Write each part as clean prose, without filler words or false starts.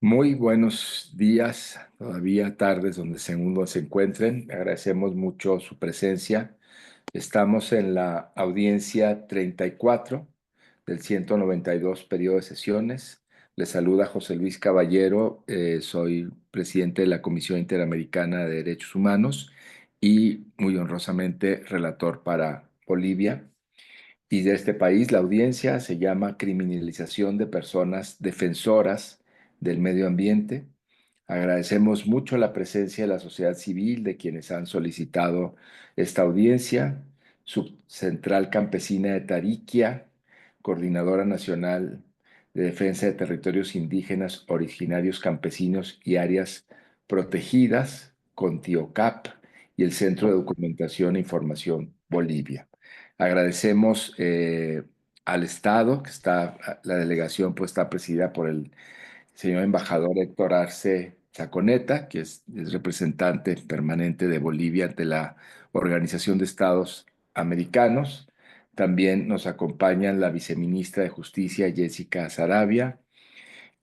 Muy buenos días, todavía tardes donde uno se encuentren. Agradecemos mucho su presencia. Estamos en la audiencia 34 del 192 periodo de sesiones. Les saluda José Luis Caballero, soy presidente de la Comisión Interamericana de Derechos Humanos y muy honrosamente relator para Bolivia. Y de este país, la audiencia se llama Criminalización de Personas Defensoras del Medio Ambiente. Agradecemos mucho la presencia de la sociedad civil, de quienes han solicitado esta audiencia, Subcentral Campesina de Tariquia, Coordinadora Nacional de Defensa de Territorios Indígenas, Originarios Campesinos y Áreas Protegidas, Contiocap, y el Centro de Documentación e Información Bolivia. Agradecemos al Estado, que está, la delegación pues está presidida por el señor embajador Héctor Arce Chaconeta, que es representante permanente de Bolivia ante la Organización de Estados Americanos. También nos acompañan la viceministra de Justicia, Jessica Saravia,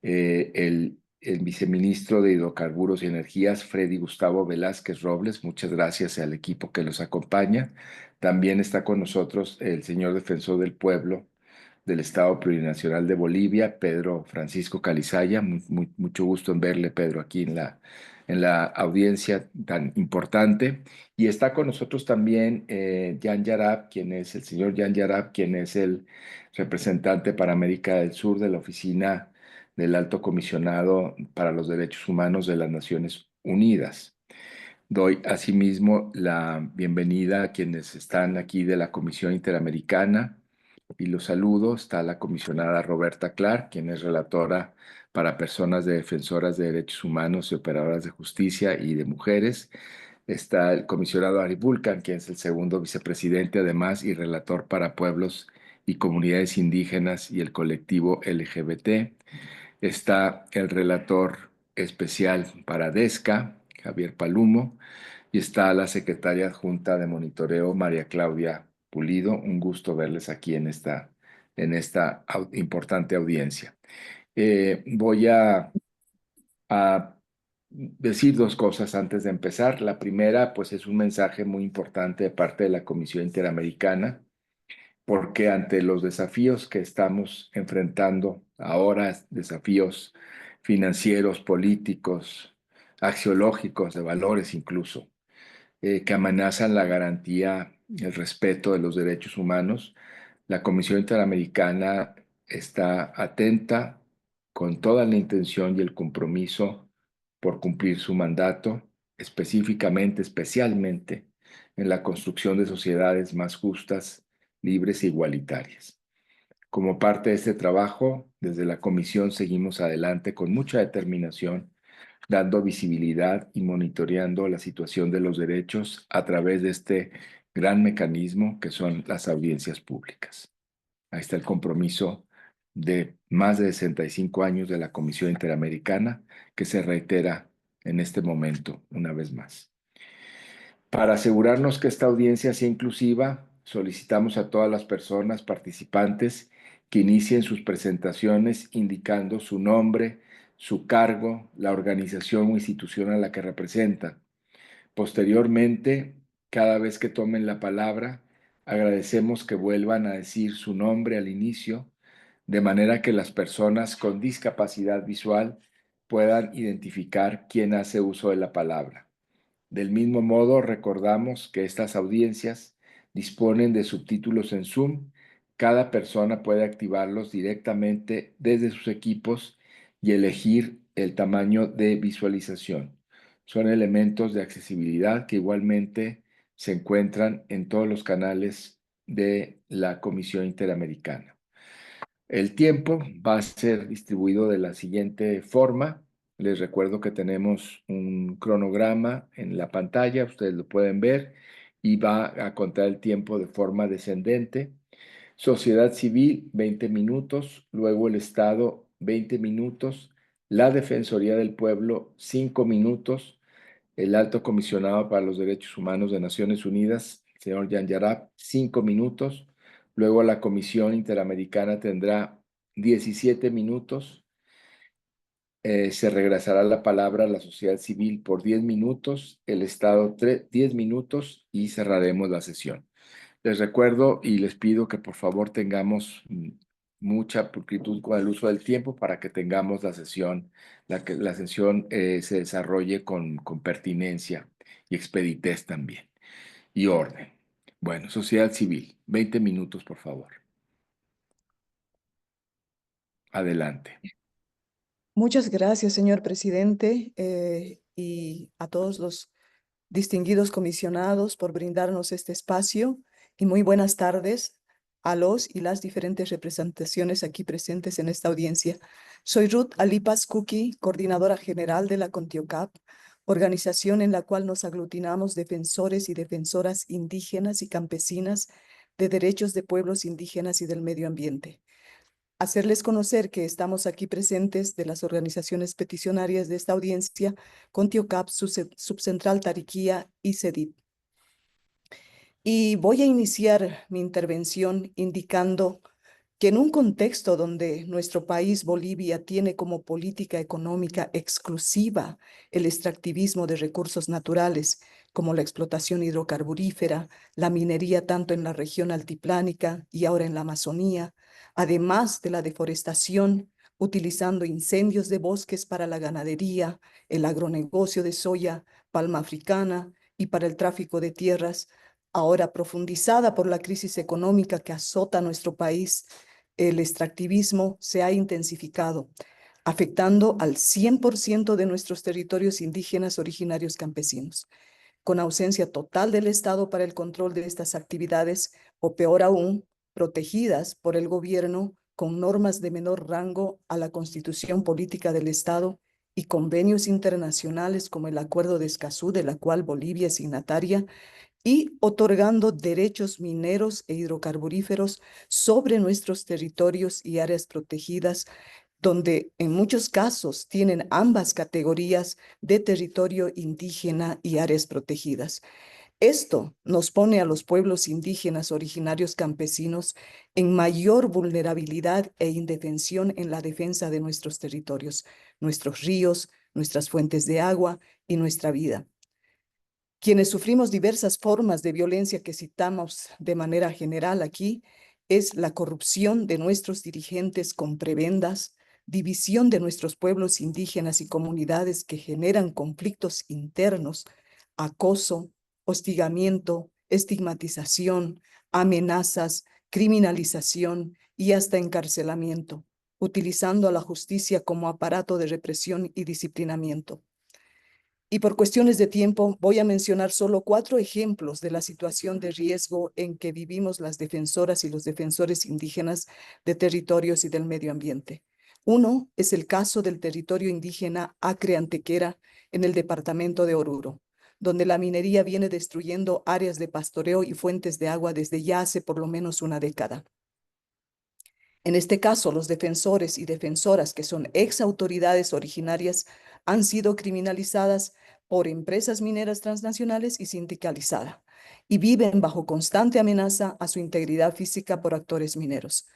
el viceministro de Hidrocarburos y Energías, Freddy Gustavo Velázquez Robles. Muchas gracias al equipo que los acompaña. También está con nosotros el señor defensor del pueblo del Estado Plurinacional de Bolivia, Pedro Francisco Calizaya. Mucho gusto en verle, Pedro, aquí en la audiencia tan importante. Y está con nosotros también Jan Yarab, quien es el señor Jan Yarab, quien es el representante para América del Sur de la Oficina del Alto Comisionado para los Derechos Humanos de las Naciones Unidas. Doy asimismo la bienvenida a quienes están aquí de la Comisión Interamericana y los saludo. Está la comisionada Roberta Clark, quien es relatora para personas defensoras de derechos humanos y operadoras de justicia y de mujeres. Está el comisionado Ari Vulcan, quien es el segundo vicepresidente además y relator para pueblos y comunidades indígenas y el colectivo LGBT. Está el relator especial para DESCA, Javier Palumo, y está la secretaria adjunta de monitoreo, María Claudia Pulido. Un gusto verles aquí en esta importante audiencia. Voy a decir dos cosas antes de empezar. La primera, pues es un mensaje muy importante de parte de la Comisión Interamericana, porque ante los desafíos que estamos enfrentando ahora, desafíos financieros, políticos, axiológicos, de valores incluso, que amenazan la garantía, el respeto de los derechos humanos, la Comisión Interamericana está atenta con toda la intención y el compromiso por cumplir su mandato, específicamente, especialmente en la construcción de sociedades más justas, libres e igualitarias. Como parte de este trabajo, desde la Comisión seguimos adelante con mucha determinación, dando visibilidad y monitoreando la situación de los derechos a través de este gran mecanismo que son las audiencias públicas. Ahí está el compromiso de más de 65 años de la Comisión Interamericana, que se reitera en este momento una vez más. Para asegurarnos que esta audiencia sea inclusiva, solicitamos a todas las personas participantes que inicien sus presentaciones indicando su nombre, su cargo, la organización o institución a la que representan. Posteriormente, cada vez que tomen la palabra, agradecemos que vuelvan a decir su nombre al inicio, de manera que las personas con discapacidad visual puedan identificar quién hace uso de la palabra. Del mismo modo, recordamos que estas audiencias disponen de subtítulos en Zoom. Cada persona puede activarlos directamente desde sus equipos y elegir el tamaño de visualización. Son elementos de accesibilidad que igualmente se encuentran en todos los canales de la Comisión Interamericana. El tiempo va a ser distribuido de la siguiente forma. Les recuerdo que tenemos un cronograma en la pantalla, ustedes lo pueden ver, y va a contar el tiempo de forma descendente. Sociedad civil, 20 minutos, luego el Estado, 20 minutos, la Defensoría del Pueblo, 5 minutos, el Alto Comisionado para los Derechos Humanos de Naciones Unidas, señor Jan Yarab, 5 minutos. Luego la Comisión Interamericana tendrá 17 minutos Se regresará la palabra a la sociedad civil por 10 minutos, el Estado 10 minutos y cerraremos la sesión. Les recuerdo y les pido que por favor tengamos mucha pulcritud con el uso del tiempo para que tengamos la sesión, que la sesión se desarrolle con pertinencia y expeditez también y orden. Bueno, sociedad civil, 20 minutos por favor. Adelante. Muchas gracias, señor presidente, y a todos los distinguidos comisionados por brindarnos este espacio. Y muy buenas tardes a los y las diferentes representaciones aquí presentes en esta audiencia. Soy Ruth Alipas Kuki, coordinadora general de la CONTIOCAP, organización en la cual nos aglutinamos defensores y defensoras indígenas y campesinas de derechos de pueblos indígenas y del medio ambiente. Hacerles conocer que estamos aquí presentes de las organizaciones peticionarias de esta audiencia, CONTIOCAP, Subcentral Tariquía y CEDIP. Y voy a iniciar mi intervención indicando que en un contexto donde nuestro país, Bolivia, tiene como política económica exclusiva el extractivismo de recursos naturales, como la explotación hidrocarburífera, la minería tanto en la región altiplánica y ahora en la Amazonía, además de la deforestación, utilizando incendios de bosques para la ganadería, el agronegocio de soya, palma africana y para el tráfico de tierras, ahora profundizada por la crisis económica que azota nuestro país, el extractivismo se ha intensificado, afectando al 100% de nuestros territorios indígenas originarios campesinos, con ausencia total del Estado para el control de estas actividades, o peor aún, protegidas por el gobierno con normas de menor rango a la Constitución Política del Estado y convenios internacionales como el Acuerdo de Escazú, de la cual Bolivia es signataria, y otorgando derechos mineros e hidrocarburíferos sobre nuestros territorios y áreas protegidas, donde en muchos casos tienen ambas categorías de territorio indígena y áreas protegidas. Esto nos pone a los pueblos indígenas originarios campesinos en mayor vulnerabilidad e indefensión en la defensa de nuestros territorios, nuestros ríos, nuestras fuentes de agua y nuestra vida. Quienes sufrimos diversas formas de violencia que citamos de manera general aquí, es la corrupción de nuestros dirigentes con prebendas, división de nuestros pueblos indígenas y comunidades que generan conflictos internos, acoso, hostigamiento, estigmatización, amenazas, criminalización y hasta encarcelamiento, utilizando a la justicia como aparato de represión y disciplinamiento. Y por cuestiones de tiempo, voy a mencionar solo 4 ejemplos de la situación de riesgo en que vivimos las defensoras y los defensores indígenas de territorios y del medio ambiente. Uno es el caso del territorio indígena Acre Antequera en el departamento de Oruro, donde la minería viene destruyendo áreas de pastoreo y fuentes de agua desde ya hace por lo menos una década. En este caso, los defensores y defensoras que son ex autoridades originarias han sido criminalizadas por empresas mineras transnacionales y sindicalizada, y viven bajo constante amenaza a su integridad física por actores mineros.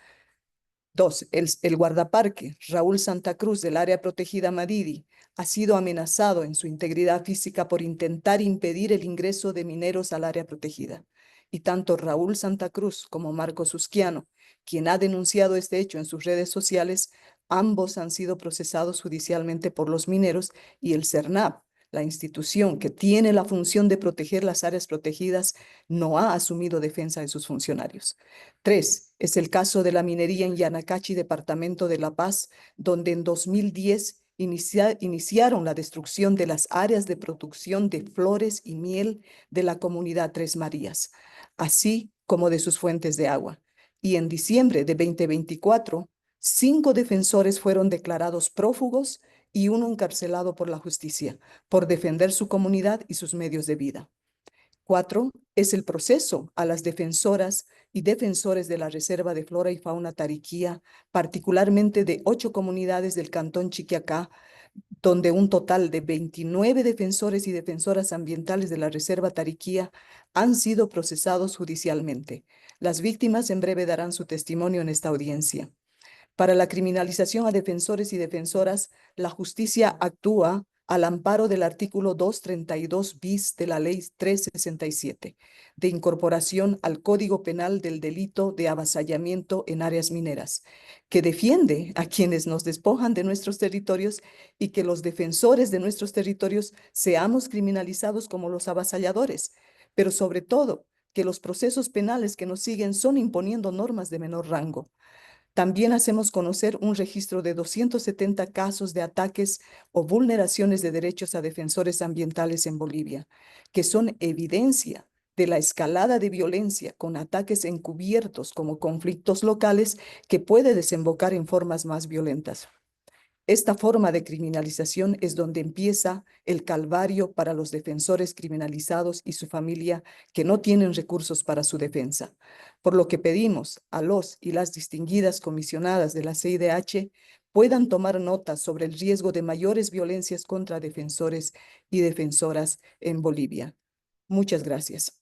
2. El guardaparque Raúl Santa Cruz del área protegida Madidi ha sido amenazado en su integridad física por intentar impedir el ingreso de mineros al área protegida. Y tanto Raúl Santa Cruz como Marcos Usquiano, quien ha denunciado este hecho en sus redes sociales, ambos han sido procesados judicialmente por los mineros, y el CERNAP, la institución que tiene la función de proteger las áreas protegidas, no ha asumido defensa de sus funcionarios. 3. Es el caso de la minería en Yanacachi, departamento de La Paz, donde en 2010 iniciaron la destrucción de las áreas de producción de flores y miel de la comunidad Tres Marías, así como de sus fuentes de agua. Y en diciembre de 2024, 5 defensores fueron declarados prófugos y uno encarcelado por la justicia por defender su comunidad y sus medios de vida. 4. Es el proceso a las defensoras y defensores de la Reserva de Flora y Fauna Tariquía, particularmente de 8 comunidades del cantón Chiquiacá, donde un total de 29 defensores y defensoras ambientales de la Reserva Tariquía han sido procesados judicialmente. Las víctimas en breve darán su testimonio en esta audiencia. Para la criminalización a defensores y defensoras, la justicia actúa al amparo del artículo 232 bis de la Ley 367, de incorporación al Código Penal del delito de avasallamiento en áreas mineras, que defiende a quienes nos despojan de nuestros territorios y que los defensores de nuestros territorios seamos criminalizados como los avasalladores, pero sobre todo que los procesos penales que nos siguen son imponiendo normas de menor rango. También hacemos conocer un registro de 270 casos de ataques o vulneraciones de derechos a defensores ambientales en Bolivia, que son evidencia de la escalada de violencia con ataques encubiertos como conflictos locales que puede desembocar en formas más violentas. Esta forma de criminalización es donde empieza el calvario para los defensores criminalizados y su familia que no tienen recursos para su defensa, por lo que pedimos a los y las distinguidas comisionadas de la CIDH puedan tomar nota sobre el riesgo de mayores violencias contra defensores y defensoras en Bolivia. Muchas gracias.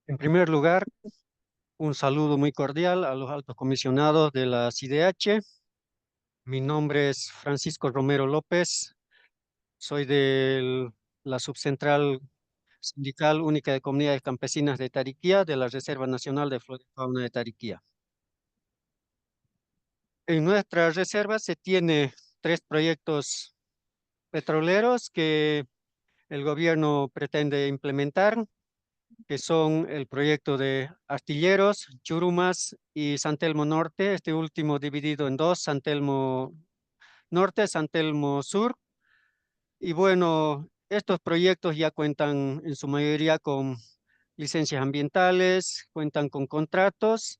En primer lugar, un saludo muy cordial a los altos comisionados de la CIDH. Mi nombre es Francisco Romero López. Soy de la Subcentral Sindical Única de Comunidades Campesinas de Tariquía, de la Reserva Nacional de Flora y Fauna de Tariquía. En nuestra reserva se tiene 3 proyectos petroleros que el gobierno pretende implementar, que son el proyecto de Astilleros, Churumas y San Telmo Norte, este último dividido en dos, San Telmo Norte, San Telmo Sur. Y bueno, estos proyectos ya cuentan en su mayoría con licencias ambientales, cuentan con contratos,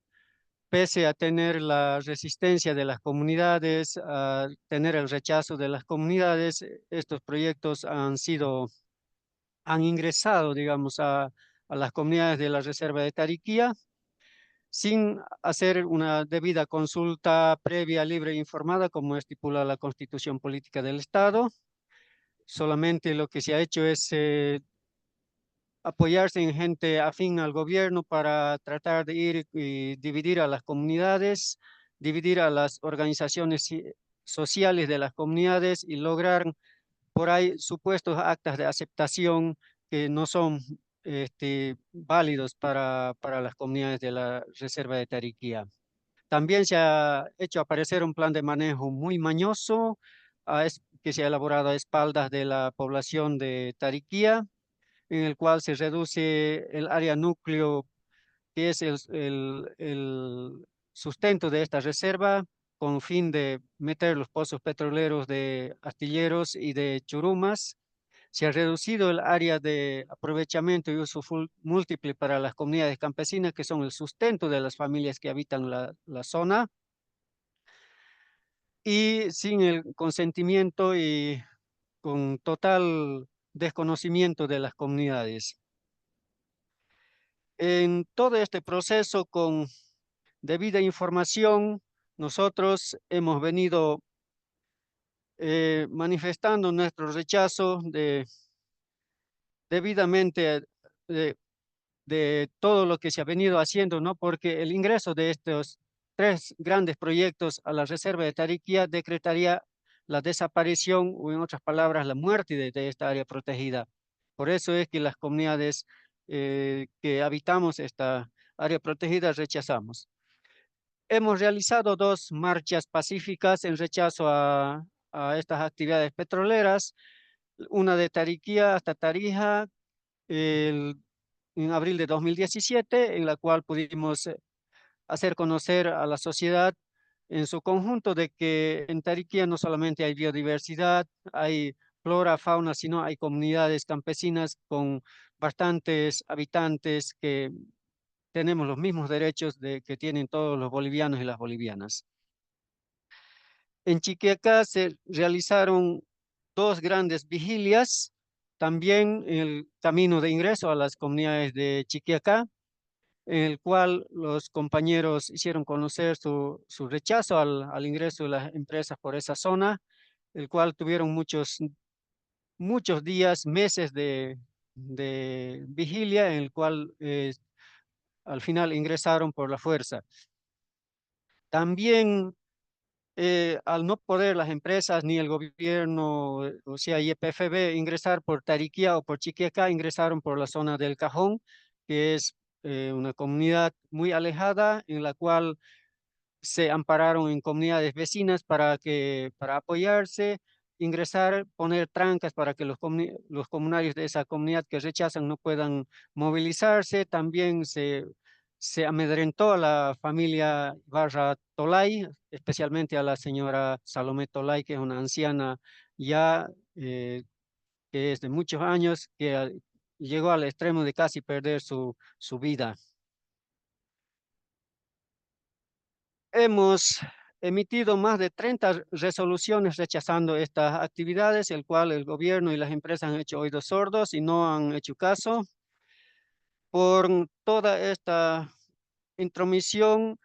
pese a tener la resistencia de las comunidades, a tener el rechazo de las comunidades, estos proyectos han ingresado, digamos, a las comunidades de la Reserva de Tariquía sin hacer una debida consulta previa, libre e informada, como estipula la Constitución Política del Estado. Solamente lo que se ha hecho es apoyarse en gente afín al gobierno para tratar de ir y dividir a las comunidades, dividir a las organizaciones sociales de las comunidades y lograr por ahí supuestos actas de aceptación que no son válidos para las comunidades de la Reserva de Tariquía. También se ha hecho aparecer un plan de manejo muy mañoso que se ha elaborado a espaldas de la población de Tariquía, en el cual se reduce el área núcleo, que es el sustento de esta reserva, con fin de meter los pozos petroleros de Astilleros y de Churumas. Se ha reducido el área de aprovechamiento y uso múltiple para las comunidades campesinas, que son el sustento de las familias que habitan la zona, y sin el consentimiento y con total desconocimiento de las comunidades. En todo este proceso, con debida información, nosotros hemos venido manifestando nuestro rechazo debidamente de todo lo que se ha venido haciendo, ¿no? Porque el ingreso de estos 3 grandes proyectos a la Reserva de Tariquía decretaría la desaparición o, en otras palabras, la muerte de esta área protegida. Por eso es que las comunidades que habitamos esta área protegida rechazamos. Hemos realizado 2 marchas pacíficas en rechazo a estas actividades petroleras, una de Tariquía hasta Tarija, en abril de 2017, en la cual pudimos hacer conocer a la sociedad en su conjunto de que en Tariquía no solamente hay biodiversidad, hay flora, fauna, sino hay comunidades campesinas con bastantes habitantes que tenemos los mismos derechos que tienen todos los bolivianos y las bolivianas. En Chiquiacá se realizaron 2 grandes vigilias, también en el camino de ingreso a las comunidades de Chiquiacá, en el cual los compañeros hicieron conocer su rechazo al ingreso de las empresas por esa zona, el cual tuvieron muchos días, meses de de vigilia en el cual al final ingresaron por la fuerza. También al no poder las empresas ni el gobierno, o sea, YPFB, ingresar por Tariquía o por Chiquiacá, ingresaron por la zona del Cajón, que es una comunidad muy alejada en la cual se ampararon en comunidades vecinas para apoyarse, ingresar, poner trancas para que los comunarios de esa comunidad que rechazan no puedan movilizarse. También se amedrentó a la familia Barra Tolay, especialmente a la señora Salomé Tolay, que es una anciana ya que es de muchos años, que llegó al extremo de casi perder su vida. Hemos emitido más de 30 resoluciones rechazando estas actividades, el cual el gobierno y las empresas han hecho oídos sordos y no han hecho caso. Por toda esta intromisión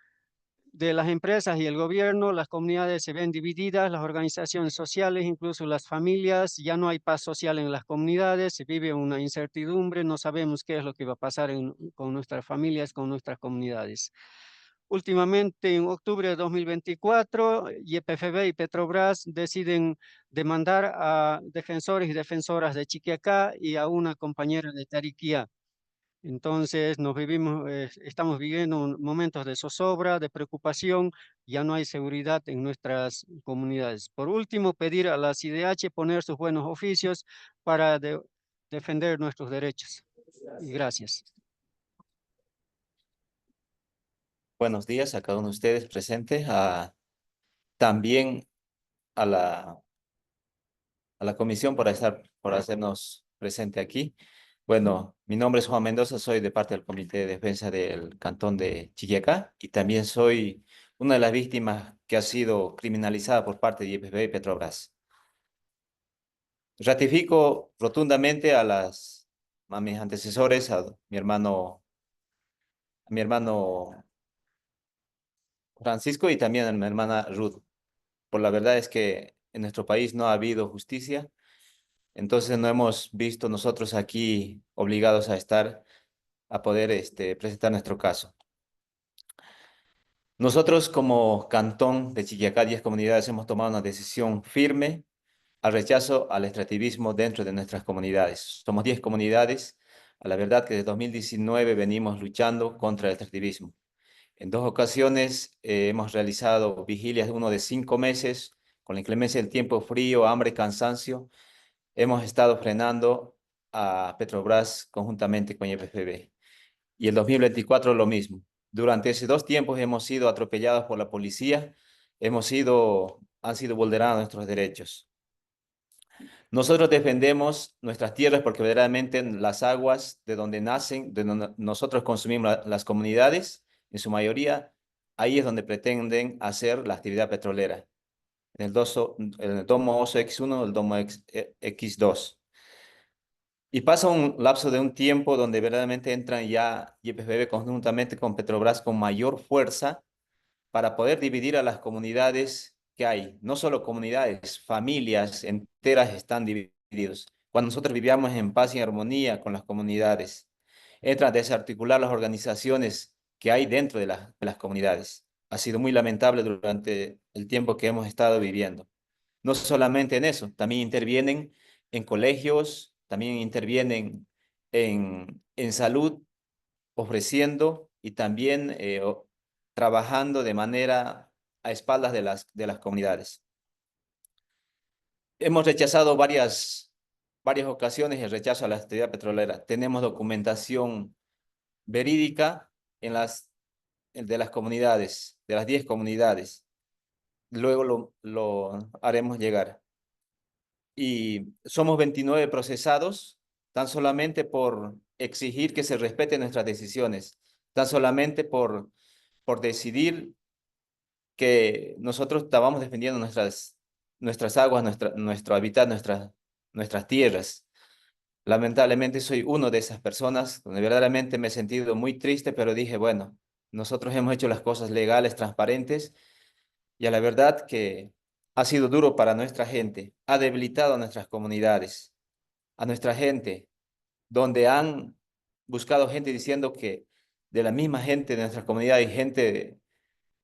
de las empresas y el gobierno, las comunidades se ven divididas, las organizaciones sociales, incluso las familias, ya no hay paz social en las comunidades, se vive una incertidumbre, no sabemos qué es lo que va a pasar con nuestras familias, con nuestras comunidades. Últimamente, en octubre de 2024, YPFB y Petrobras deciden demandar a defensores y defensoras de Chiquiacá y a una compañera de Tariquía. Entonces, estamos viviendo momentos de zozobra, de preocupación, ya no hay seguridad en nuestras comunidades. Por último, pedir a la CIDH poner sus buenos oficios para defender nuestros derechos. Y gracias. Buenos días a cada uno de ustedes presentes, también a la comisión por hacernos presente aquí. Bueno, mi nombre es Juan Mendoza, soy de parte del Comité de Defensa del Cantón de Chiquiacá y también soy una de las víctimas que ha sido criminalizada por parte de YPF y Petrobras. Ratifico rotundamente a mis antecesores, a mi hermano Francisco y también a mi hermana Ruth. Por la verdad es que en nuestro país no ha habido justicia, entonces no hemos visto nosotros aquí obligados a poder presentar nuestro caso. Nosotros como Cantón de Chiquiacá, 10 comunidades, hemos tomado una decisión firme al rechazo al extractivismo dentro de nuestras comunidades. Somos 10 comunidades. A la verdad que desde 2019 venimos luchando contra el extractivismo. En 2 ocasiones hemos realizado vigilias, uno de 5 meses, con la inclemencia del tiempo, frío, hambre, cansancio. Hemos estado frenando a Petrobras conjuntamente con YPFB. Y el 2024 lo mismo. Durante esos 2 tiempos hemos sido atropellados por la policía, han sido vulnerados nuestros derechos. Nosotros defendemos nuestras tierras porque verdaderamente las aguas de donde nacen, de donde nosotros consumimos las comunidades, en su mayoría, ahí es donde pretenden hacer la actividad petrolera. En el domo Oso X1 o el domo X2. Y pasa un lapso de un tiempo donde verdaderamente entran ya YPFB conjuntamente con Petrobras con mayor fuerza para poder dividir a las comunidades que hay. No solo comunidades, familias enteras están divididos. Cuando nosotros vivíamos en paz y armonía con las comunidades, entran a desarticular las organizaciones que hay dentro de las comunidades. Ha sido muy lamentable durante el tiempo que hemos estado viviendo. No solamente en eso, también intervienen en colegios, también intervienen en salud, ofreciendo y también trabajando de manera a espaldas de las comunidades. Hemos rechazado varias ocasiones el rechazo a la actividad petrolera. Tenemos documentación verídica de las comunidades, de las 10 comunidades. Luego lo haremos llegar. Y somos 29 procesados tan solamente por exigir que se respeten nuestras decisiones, tan solamente por decidir que nosotros estábamos defendiendo nuestras aguas, nuestro hábitat, nuestras tierras. Lamentablemente soy uno de esas personas donde verdaderamente me he sentido muy triste, pero dije, bueno, nosotros hemos hecho las cosas legales, transparentes, y a la verdad que ha sido duro para nuestra gente, ha debilitado a nuestras comunidades, a nuestra gente. donde han buscado gente diciendo que de la misma gente de nuestra comunidad hay gente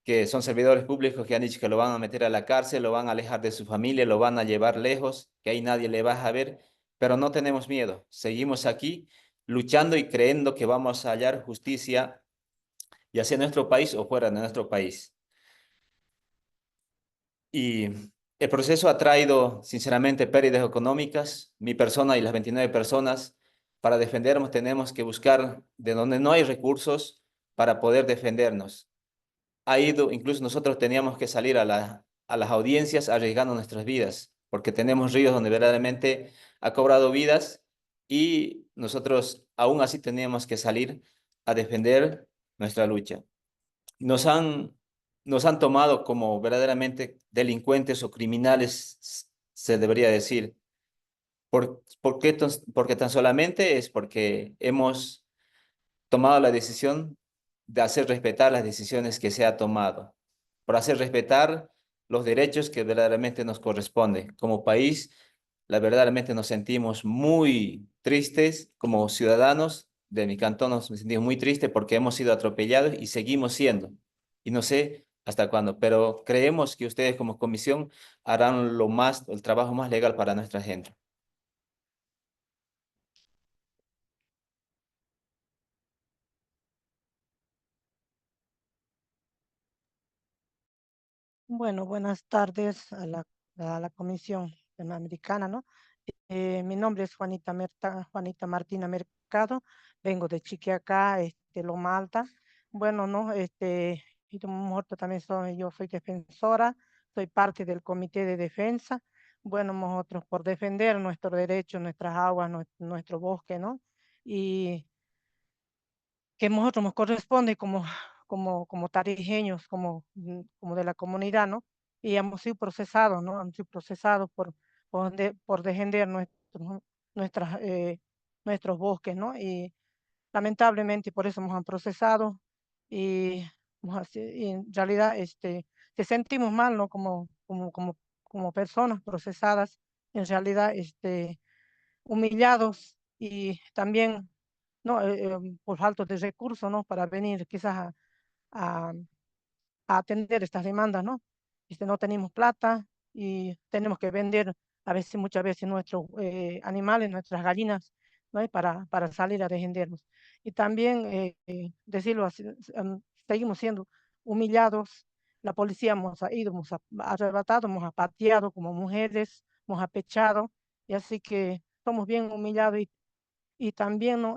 que son servidores públicos que han dicho que lo van a meter a la cárcel, lo van a alejar de su familia, lo van a llevar lejos, que ahí nadie le va a ver, pero no tenemos miedo. Seguimos aquí luchando y creyendo que vamos a hallar justicia, ya sea en nuestro país o fuera de nuestro país. Y el proceso ha traído, sinceramente, pérdidas económicas. Mi persona y las 29 personas, para defendernos, tenemos que buscar de donde no hay recursos para poder defendernos. Incluso nosotros teníamos que salir a las audiencias arriesgando nuestras vidas, porque tenemos ríos donde verdaderamente ha cobrado vidas y nosotros aún así teníamos que salir a defender nuestra lucha. Nos han, nos han tomado como verdaderamente delincuentes o criminales, se debería decir. ¿Por qué? Porque tan solamente es porque hemos tomado la decisión de hacer respetar las decisiones que se ha tomado, por hacer respetar los derechos que verdaderamente nos corresponden. Como país, verdaderamente nos sentimos muy tristes como ciudadanos de mi cantón, nos sentimos muy tristes porque hemos sido atropellados y seguimos siendo. Y no sé hasta cuándo, pero creemos que ustedes como comisión harán el trabajo más legal para nuestra gente. Bueno, buenas tardes a la Comisión Panamericana, ¿no? Mi nombre es Juanita Martina Mercado, vengo de Chiquiacá, Loma Alta. Bueno, ¿no? Y también yo soy defensora, soy parte del Comité de Defensa. Bueno, nosotros por defender nuestros derechos, nuestras aguas, nuestro bosque, ¿no? Y que a nosotros nos corresponde como tarijeños, como de la comunidad, ¿no? Y hemos sido procesados, ¿no? Hemos sido procesados por defender nuestros bosques, ¿no? Y lamentablemente por eso nos han procesado y, y en realidad te sentimos mal, ¿no? Como personas procesadas, en realidad humillados y también ¿no? Por falta de recursos, ¿no? Para venir quizás a, a atender estas demandas, ¿no? No tenemos plata y tenemos que vender muchas veces nuestros animales, nuestras gallinas, ¿no? Para salir a defendernos. Y también, decirlo así, seguimos siendo humillados. La policía hemos ido, arrebatado, hemos apateado como mujeres, hemos apechado, y así que somos bien humillados y también ¿no?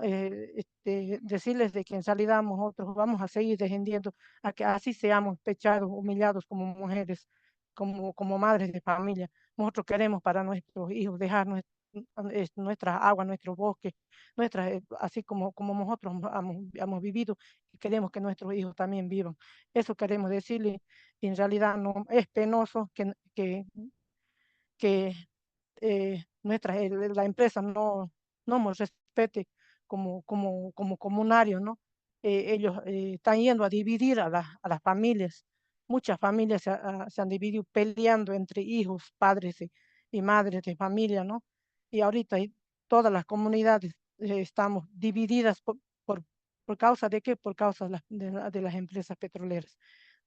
Decirles de que en realidad nosotros vamos a seguir defendiendo a que así seamos pechados, humillados como mujeres, como madres de familia. Nosotros queremos para nuestros hijos dejar nuestras aguas, nuestros bosques, así como nosotros hemos vivido y queremos que nuestros hijos también vivan. Eso queremos decirle. Y en realidad no es penoso que la empresa no nos respete como comunarios, ¿no? Ellos están yendo a dividir a las familias. Muchas familias se han dividido peleando entre hijos, padres y madres de familia, ¿no? Y ahorita todas las comunidades estamos divididas por causa de qué? Por causa de las empresas petroleras.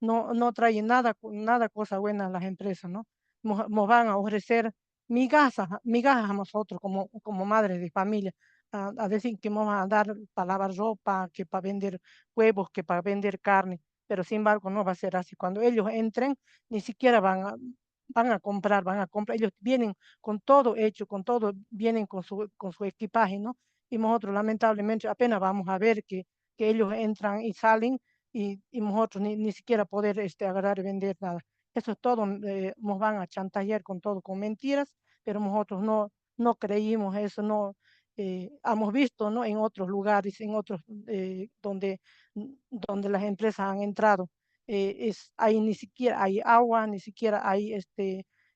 No traen nada cosa buena a las empresas, ¿no? Nos van a ofrecer migajas a nosotros como madres de familia, a decir que nos van a dar para lavar ropa, que para vender huevos, que para vender carne, pero sin embargo no va a ser así. Cuando ellos entren, ni siquiera van a comprar, ellos vienen con todo hecho, con todo, vienen con su equipaje, ¿no? Y nosotros lamentablemente apenas vamos a ver que ellos entran y salen y nosotros ni siquiera poder agarrar y vender nada. Eso es todo, nos van a chantajear con todo, con mentiras, pero nosotros no creímos eso, no hemos visto, ¿no? En otros lugares, en otros donde las empresas han entrado, ahí ni siquiera hay agua, ni siquiera hay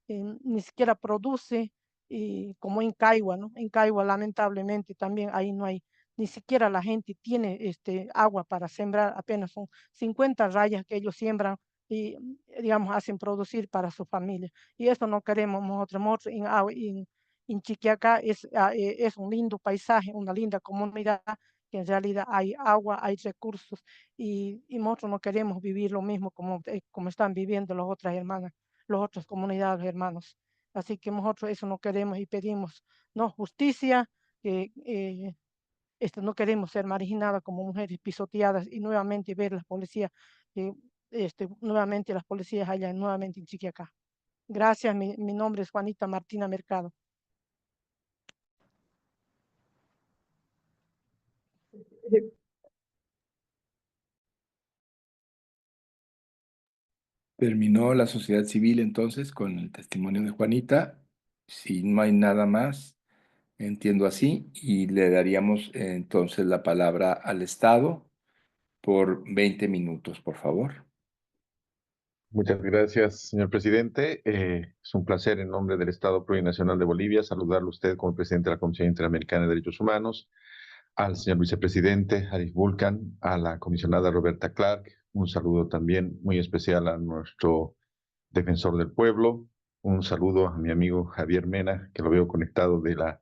ni siquiera produce, y como en Caigua, ¿no? En Caigua lamentablemente también ahí no hay, ni siquiera la gente tiene agua para sembrar, apenas son 50 rayas que ellos siembran y, digamos, hacen producir para su familia. Y eso no queremos nosotros Inchiquiaca es un lindo paisaje, una linda comunidad, que en realidad hay agua, hay recursos, y nosotros no queremos vivir lo mismo como están viviendo las otras hermanas, las otras comunidades hermanos. Así que nosotros eso no queremos y pedimos, no, justicia, que no queremos ser marginadas como mujeres pisoteadas y nuevamente ver las policías, eh, nuevamente las policías allá nuevamente en Chiquiacá. Gracias, mi nombre es Juanita Martina Mercado. Terminó la sociedad civil entonces con el testimonio de Juanita. Si no hay nada más, entiendo así, y le daríamos entonces la palabra al Estado por 20 minutos, por favor. Muchas gracias, señor presidente. Es un placer en nombre del Estado Plurinacional de Bolivia saludarlo a usted como presidente de la Comisión Interamericana de Derechos Humanos, al señor vicepresidente Arif Vulcan, a la comisionada Roberta Clark. Un saludo también muy especial a nuestro defensor del pueblo. Un saludo a mi amigo Javier Mena, que lo veo conectado de la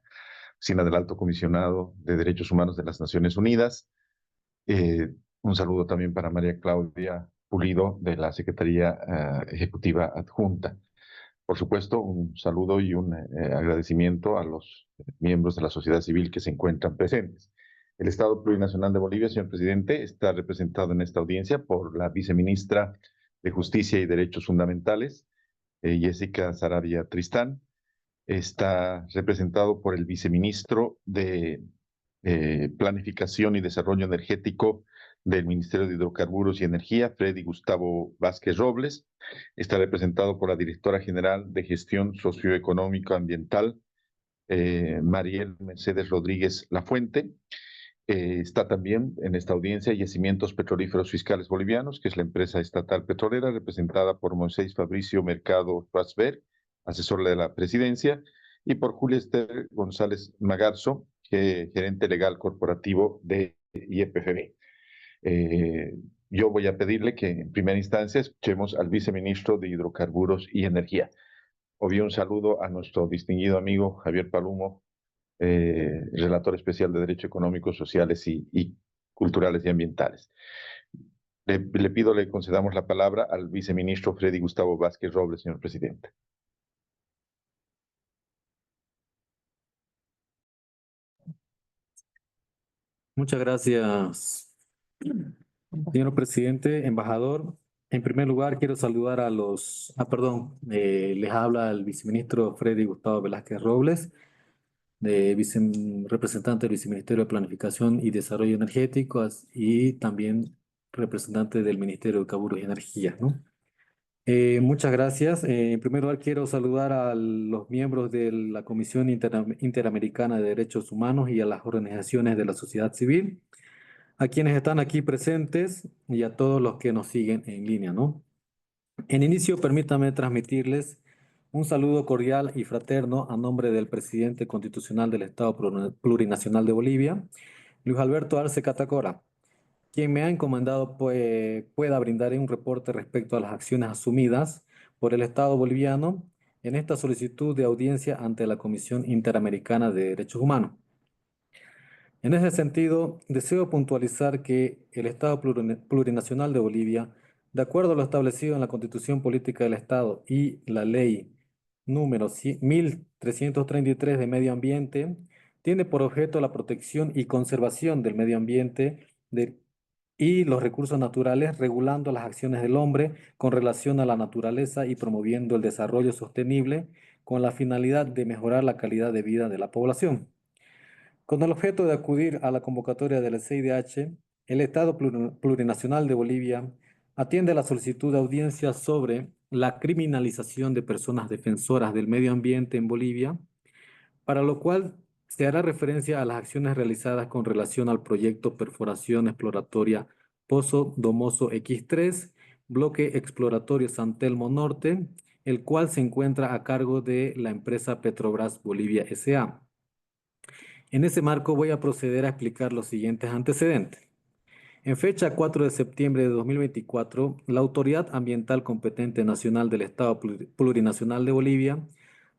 Oficina del Alto Comisionado de Derechos Humanos de las Naciones Unidas. Un saludo también para María Claudia Pulido de la Secretaría Ejecutiva Adjunta. Por supuesto, un saludo y un agradecimiento a los miembros de la sociedad civil que se encuentran presentes. El Estado Plurinacional de Bolivia, señor presidente, está representado en esta audiencia por la viceministra de Justicia y Derechos Fundamentales, Jessica Saravia Tristán. Está representado por el viceministro de Planificación y Desarrollo Energético del Ministerio de Hidrocarburos y Energía, Freddy Gustavo Vázquez Robles. Está representado por la directora general de Gestión Socioeconómica Ambiental, Mariel Mercedes Rodríguez Lafuente. Está también en esta audiencia Yacimientos Petrolíferos Fiscales Bolivianos, que es la empresa estatal petrolera, representada por Moisés Fabricio Mercado Rasber, asesor de la presidencia, y por Julia Esther González Magarzo, gerente legal corporativo de IEPFB. Yo voy a pedirle que en primera instancia escuchemos al viceministro de Hidrocarburos y Energía. Obvio un saludo a nuestro distinguido amigo Javier Palumo, relator especial de Derechos Económicos, Sociales y Culturales y Ambientales. Le pido le concedamos la palabra al viceministro Freddy Gustavo Vázquez Robles, señor presidente. Muchas gracias, señor presidente, embajador. En primer lugar, quiero saludar a les habla el viceministro Freddy Gustavo Velázquez Robles, representante del Viceministerio de Planificación y Desarrollo Energético y también representante del Ministerio de Hidrocarburos y Energía, ¿no? Muchas gracias. En primer lugar, quiero saludar a los miembros de la Comisión Interamericana de Derechos Humanos y a las organizaciones de la sociedad civil, a quienes están aquí presentes y a todos los que nos siguen en línea, ¿no? En inicio, permítame transmitirles un saludo cordial y fraterno a nombre del presidente constitucional del Estado Plurinacional de Bolivia, Luis Alberto Arce Catacora, quien me ha encomendado pueda brindar un reporte respecto a las acciones asumidas por el Estado boliviano en esta solicitud de audiencia ante la Comisión Interamericana de Derechos Humanos. En ese sentido, deseo puntualizar que el Estado Plurinacional de Bolivia, de acuerdo a lo establecido en la Constitución Política del Estado y la Ley número 1333 de Medio Ambiente, tiene por objeto la protección y conservación del medio ambiente y los recursos naturales, regulando las acciones del hombre con relación a la naturaleza y promoviendo el desarrollo sostenible con la finalidad de mejorar la calidad de vida de la población. Con el objeto de acudir a la convocatoria de la CIDH, el Estado Plurinacional de Bolivia atiende la solicitud de audiencia sobre la criminalización de personas defensoras del medio ambiente en Bolivia, para lo cual se hará referencia a las acciones realizadas con relación al proyecto Perforación Exploratoria Pozo Domoso X3, bloque exploratorio San Telmo Norte, el cual se encuentra a cargo de la empresa Petrobras Bolivia S.A. En ese marco voy a proceder a explicar los siguientes antecedentes. En fecha 4 de septiembre de 2024, la Autoridad Ambiental Competente Nacional del Estado Plurinacional de Bolivia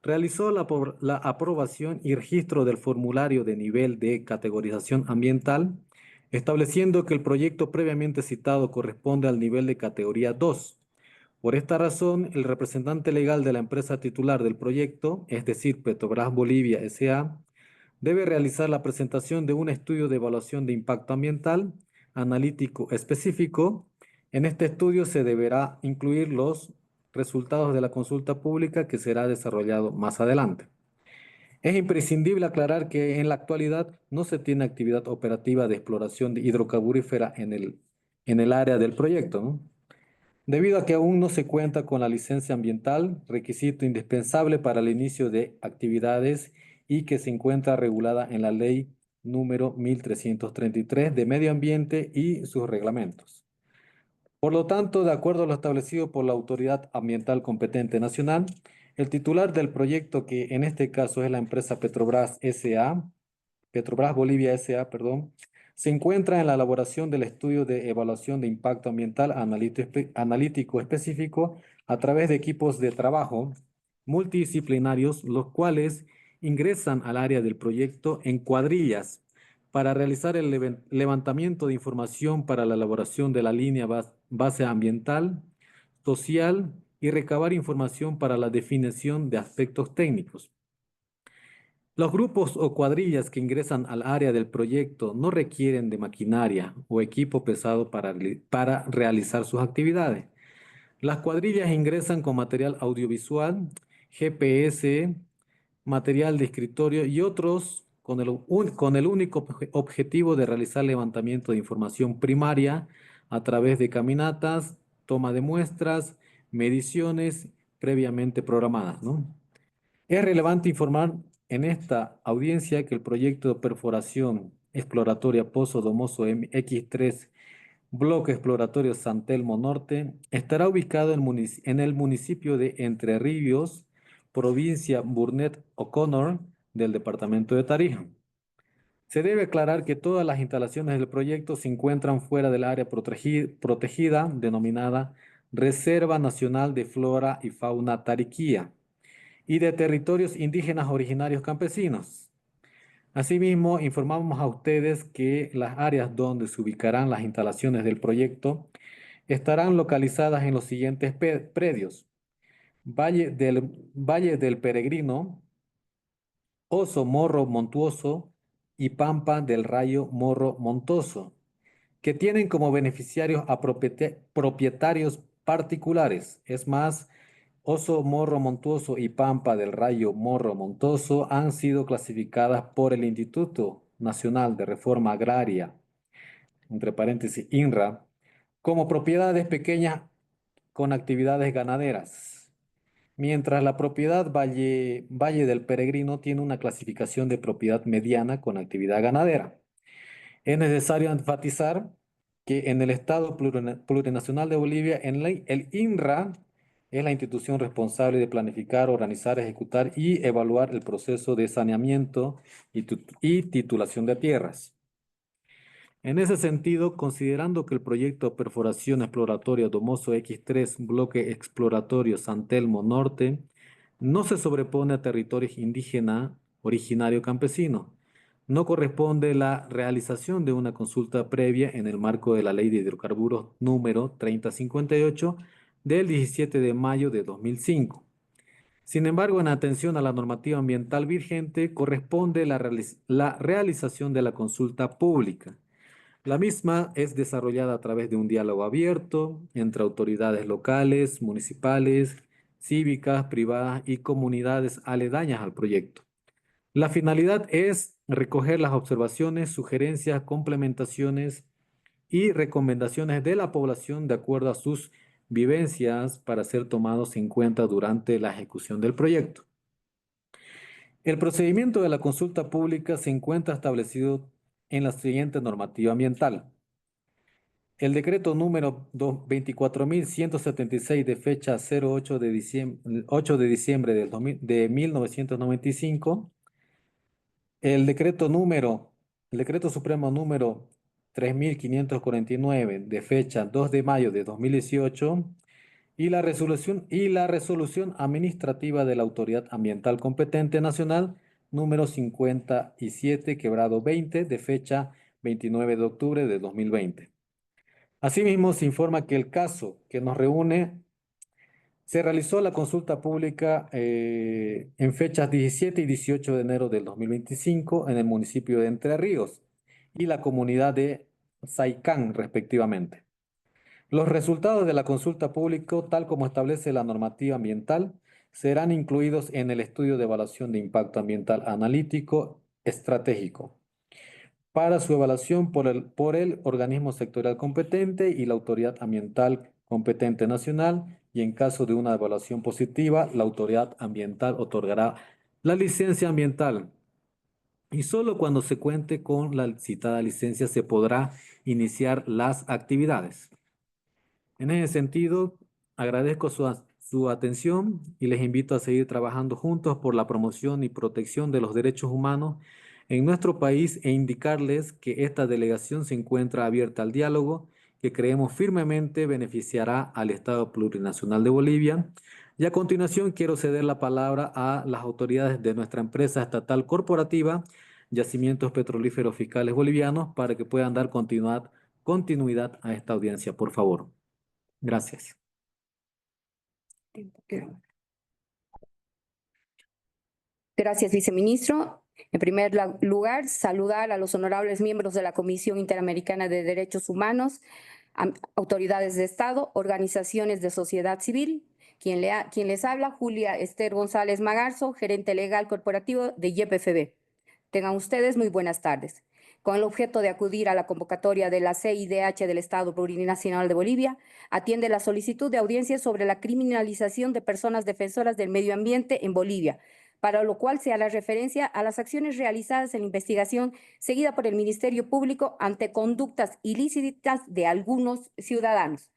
realizó la aprobación y registro del formulario de nivel de categorización ambiental, estableciendo que el proyecto previamente citado corresponde al nivel de categoría 2. Por esta razón, el representante legal de la empresa titular del proyecto, es decir, Petrobras Bolivia S.A., debe realizar la presentación de un estudio de evaluación de impacto ambiental analítico específico. En este estudio se deberá incluir los resultados de la consulta pública que será desarrollado más adelante. Es imprescindible aclarar que en la actualidad no se tiene actividad operativa de exploración de hidrocarburífera en el área del proyecto, ¿no? Debido a que aún no se cuenta con la licencia ambiental, requisito indispensable para el inicio de actividades y que se encuentra regulada en la Ley número 1333 de Medio Ambiente y sus reglamentos. Por lo tanto, de acuerdo a lo establecido por la Autoridad Ambiental Competente Nacional, el titular del proyecto, que en este caso es la empresa Petrobras S.A., Petrobras Bolivia S.A., perdón, se encuentra en la elaboración del estudio de evaluación de impacto ambiental analítico específico a través de equipos de trabajo multidisciplinarios, los cuales ingresan al área del proyecto en cuadrillas para realizar el levantamiento de información para la elaboración de la línea base ambiental, social y recabar información para la definición de aspectos técnicos. Los grupos o cuadrillas que ingresan al área del proyecto no requieren de maquinaria o equipo pesado para realizar sus actividades. Las cuadrillas ingresan con material audiovisual, GPS, material de escritorio y otros con el único objetivo de realizar levantamiento de información primaria a través de caminatas, toma de muestras, mediciones previamente programadas, ¿no? Es relevante informar en esta audiencia que el proyecto de perforación exploratoria Pozo Domoso X3, bloque exploratorio San Telmo Norte, estará ubicado en el municipio de Entre Ríos, provincia Burnett O'Connor, del departamento de Tarija. Se debe aclarar que todas las instalaciones del proyecto se encuentran fuera del área protegida denominada Reserva Nacional de Flora y Fauna Tariquía y de territorios indígenas originarios campesinos. Asimismo, informamos a ustedes que las áreas donde se ubicarán las instalaciones del proyecto estarán localizadas en los siguientes predios: Valle del Peregrino, Oso Morro Montuoso y Pampa del Rayo Morro Montoso, que tienen como beneficiarios a propietarios particulares. Es más, Oso Morro Montuoso y Pampa del Rayo Morro Montoso han sido clasificadas por el Instituto Nacional de Reforma Agraria, entre paréntesis INRA, como propiedades pequeñas con actividades ganaderas, mientras la propiedad Valle del Peregrino tiene una clasificación de propiedad mediana con actividad ganadera. Es necesario enfatizar que en el Estado Plurinacional de Bolivia, el INRA es la institución responsable de planificar, organizar, ejecutar y evaluar el proceso de saneamiento y titulación de tierras. En ese sentido, considerando que el proyecto de perforación exploratoria Domoso X3, bloque exploratorio San Telmo Norte, no se sobrepone a territorios indígena originario campesino, no corresponde la realización de una consulta previa en el marco de la Ley de Hidrocarburos número 3058 del 17 de mayo de 2005. Sin embargo, en atención a la normativa ambiental vigente, corresponde la realización de la consulta pública. La misma es desarrollada a través de un diálogo abierto entre autoridades locales, municipales, cívicas, privadas y comunidades aledañas al proyecto. La finalidad es recoger las observaciones, sugerencias, complementaciones y recomendaciones de la población de acuerdo a sus vivencias para ser tomados en cuenta durante la ejecución del proyecto. El procedimiento de la consulta pública se encuentra establecido en la siguiente normativa ambiental. El decreto número 24.176 de fecha 8 de diciembre de 1995, el decreto supremo número 3.549 de fecha 2 de mayo de 2018, y la resolución administrativa de la Autoridad Ambiental Competente Nacional número 57/20 de fecha 29 de octubre de 2020. Asimismo, se informa que el caso que nos reúne se realizó la consulta pública en fechas 17 y 18 de enero del 2025 en el municipio de Entre Ríos y la comunidad de Saicán, respectivamente. Los resultados de la consulta pública, tal como establece la normativa ambiental, serán incluidos en el estudio de evaluación de impacto ambiental analítico estratégico para su evaluación por el organismo sectorial competente y la autoridad ambiental competente nacional, y en caso de una evaluación positiva, la autoridad ambiental otorgará la licencia ambiental. Y solo cuando se cuente con la citada licencia se podrá iniciar las actividades. En ese sentido, agradezco su atención y les invito a seguir trabajando juntos por la promoción y protección de los derechos humanos en nuestro país e indicarles que esta delegación se encuentra abierta al diálogo que creemos firmemente beneficiará al Estado Plurinacional de Bolivia. Y a continuación quiero ceder la palabra a las autoridades de nuestra empresa estatal corporativa, Yacimientos Petrolíferos Fiscales Bolivianos, para que puedan dar continuidad a esta audiencia, por favor. Gracias. Gracias, viceministro. En primer lugar, saludar a los honorables miembros de la Comisión Interamericana de Derechos Humanos, autoridades de Estado, organizaciones de sociedad civil. Quien les habla, Julia Esther González Magarzo, gerente legal corporativo de YPFB. Tengan ustedes muy buenas tardes. Con el objeto de acudir a la convocatoria de la CIDH del Estado Plurinacional de Bolivia, atiende la solicitud de audiencia sobre la criminalización de personas defensoras del medio ambiente en Bolivia, para lo cual se hará referencia a las acciones realizadas en la investigación seguida por el Ministerio Público ante conductas ilícitas de algunos ciudadanos.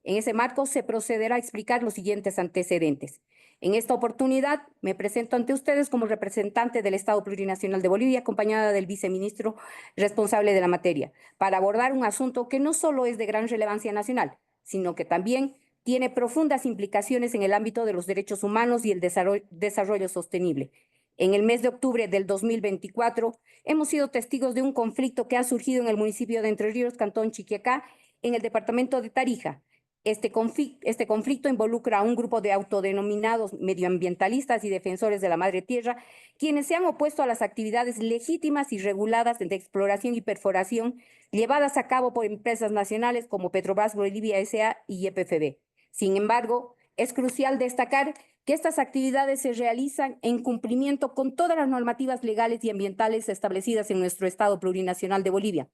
En ese marco se procederá a explicar los siguientes antecedentes. En esta oportunidad me presento ante ustedes como representante del Estado Plurinacional de Bolivia, acompañada del viceministro responsable de la materia, para abordar un asunto que no solo es de gran relevancia nacional, sino que también tiene profundas implicaciones en el ámbito de los derechos humanos y el desarrollo sostenible. En el mes de octubre del 2024 hemos sido testigos de un conflicto que ha surgido en el municipio de Entre Ríos, Cantón Chiquiacá, en el departamento de Tarija. Este conflicto involucra a un grupo de autodenominados medioambientalistas y defensores de la madre tierra, quienes se han opuesto a las actividades legítimas y reguladas de exploración y perforación llevadas a cabo por empresas nacionales como Petrobras Bolivia S.A. y YPFB. Sin embargo, es crucial destacar que estas actividades se realizan en cumplimiento con todas las normativas legales y ambientales establecidas en nuestro Estado Plurinacional de Bolivia.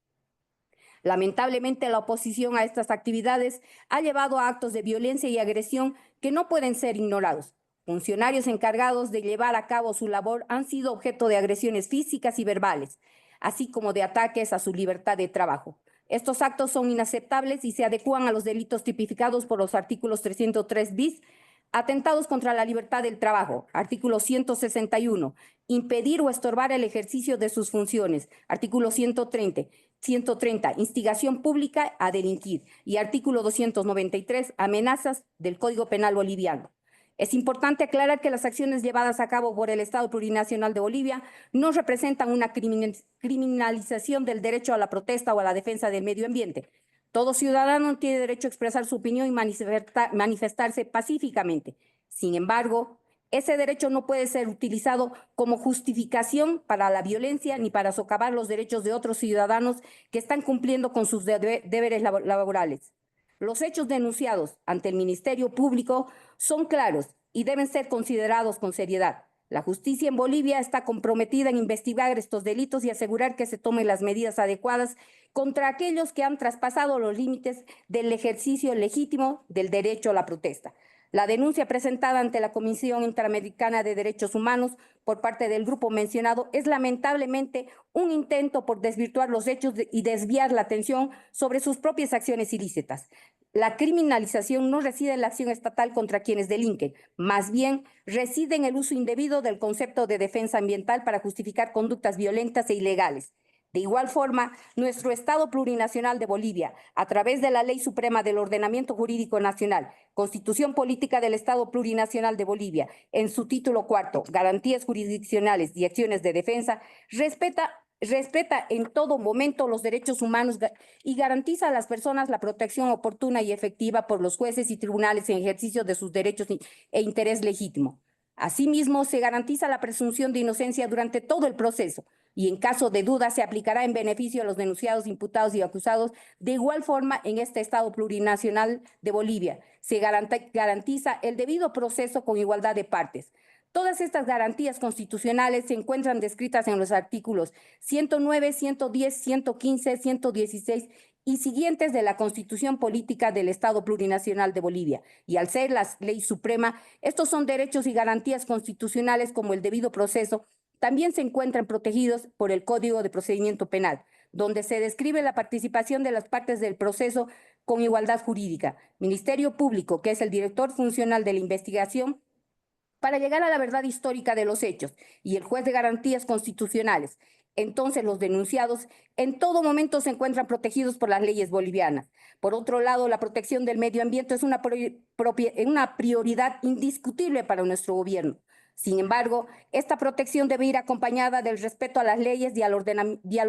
Lamentablemente, la oposición a estas actividades ha llevado a actos de violencia y agresión que no pueden ser ignorados. Funcionarios encargados de llevar a cabo su labor han sido objeto de agresiones físicas y verbales, así como de ataques a su libertad de trabajo. Estos actos son inaceptables y se adecúan a los delitos tipificados por los artículos 303 bis, atentados contra la libertad del trabajo, artículo 161, impedir o estorbar el ejercicio de sus funciones, artículo 130, instigación pública a delinquir, y artículo 293, amenazas del Código Penal boliviano. Es importante aclarar que las acciones llevadas a cabo por el Estado Plurinacional de Bolivia no representan una criminalización del derecho a la protesta o a la defensa del medio ambiente. Todo ciudadano tiene derecho a expresar su opinión y manifestarse pacíficamente. Sin embargo, ese derecho no puede ser utilizado como justificación para la violencia ni para socavar los derechos de otros ciudadanos que están cumpliendo con sus deberes laborales. Los hechos denunciados ante el Ministerio Público son claros y deben ser considerados con seriedad. La justicia en Bolivia está comprometida en investigar estos delitos y asegurar que se tomen las medidas adecuadas contra aquellos que han traspasado los límites del ejercicio legítimo del derecho a la protesta. La denuncia presentada ante la Comisión Interamericana de Derechos Humanos por parte del grupo mencionado es lamentablemente un intento por desvirtuar los hechos y desviar la atención sobre sus propias acciones ilícitas. La criminalización no reside en la acción estatal contra quienes delinquen, más bien reside en el uso indebido del concepto de defensa ambiental para justificar conductas violentas e ilegales. De igual forma, nuestro Estado plurinacional de Bolivia, a través de la Ley Suprema del Ordenamiento Jurídico Nacional, Constitución Política del Estado Plurinacional de Bolivia, en su título cuarto, Garantías Jurisdiccionales y Acciones de Defensa, respeta en todo momento los derechos humanos y garantiza a las personas la protección oportuna y efectiva por los jueces y tribunales en ejercicio de sus derechos e interés legítimo. Asimismo, se garantiza la presunción de inocencia durante todo el proceso y en caso de duda se aplicará en beneficio a los denunciados, imputados y acusados. De igual forma, en este Estado plurinacional de Bolivia se garantiza el debido proceso con igualdad de partes. Todas estas garantías constitucionales se encuentran descritas en los artículos 109, 110, 115, 116 y siguientes de la Constitución Política del Estado Plurinacional de Bolivia. Y al ser la ley suprema, estos son derechos y garantías constitucionales como el debido proceso, también se encuentran protegidos por el Código de Procedimiento Penal, donde se describe la participación de las partes del proceso con igualdad jurídica. Ministerio Público, que es el director funcional de la investigación, para llegar a la verdad histórica de los hechos, y el juez de garantías constitucionales. Entonces, los denunciados en todo momento se encuentran protegidos por las leyes bolivianas. Por otro lado, la protección del medio ambiente es una prioridad indiscutible para nuestro gobierno. Sin embargo, esta protección debe ir acompañada del respeto a las leyes y al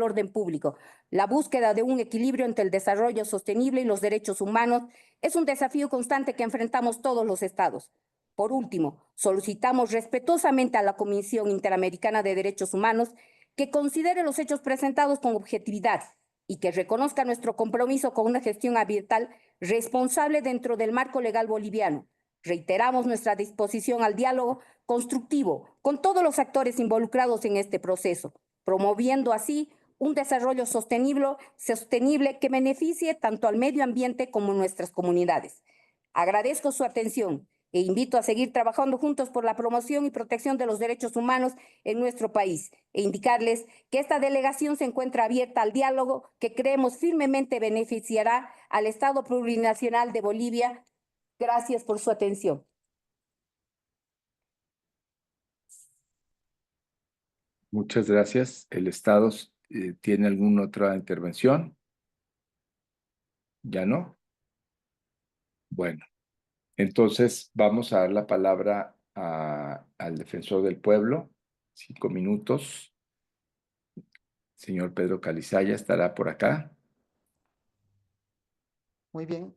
orden público. La búsqueda de un equilibrio entre el desarrollo sostenible y los derechos humanos es un desafío constante que enfrentamos todos los estados. Por último, solicitamos respetuosamente a la Comisión Interamericana de Derechos Humanos que considere los hechos presentados con objetividad y que reconozca nuestro compromiso con una gestión ambiental responsable dentro del marco legal boliviano. Reiteramos nuestra disposición al diálogo constructivo con todos los actores involucrados en este proceso, promoviendo así un desarrollo sostenible que beneficie tanto al medio ambiente como a nuestras comunidades. Agradezco su atención e invito a seguir trabajando juntos por la promoción y protección de los derechos humanos en nuestro país e indicarles que esta delegación se encuentra abierta al diálogo que creemos firmemente beneficiará al Estado plurinacional de Bolivia. Gracias por su atención. Muchas gracias. ¿El Estado tiene alguna otra intervención? ¿Ya no? Bueno, entonces vamos a dar la palabra al defensor del pueblo. 5 minutos. Señor Pedro Calizaya estará por acá. Muy bien,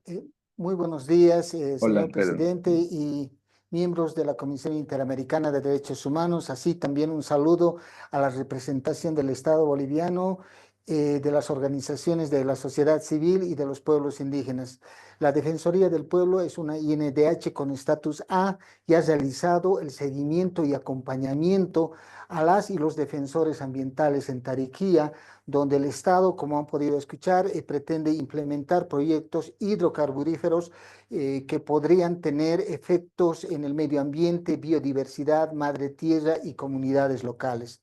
muy buenos días, Hola, señor Pedro. presidente y miembros de la Comisión Interamericana de Derechos Humanos, así también un saludo a la representación del Estado boliviano, de las organizaciones de la sociedad civil y de los pueblos indígenas. La Defensoría del Pueblo es una INDH con estatus A y ha realizado el seguimiento y acompañamiento a las y los defensores ambientales en Tariquía, donde el Estado, como han podido escuchar, pretende implementar proyectos hidrocarburíferos que podrían tener efectos en el medio ambiente, biodiversidad, madre tierra y comunidades locales.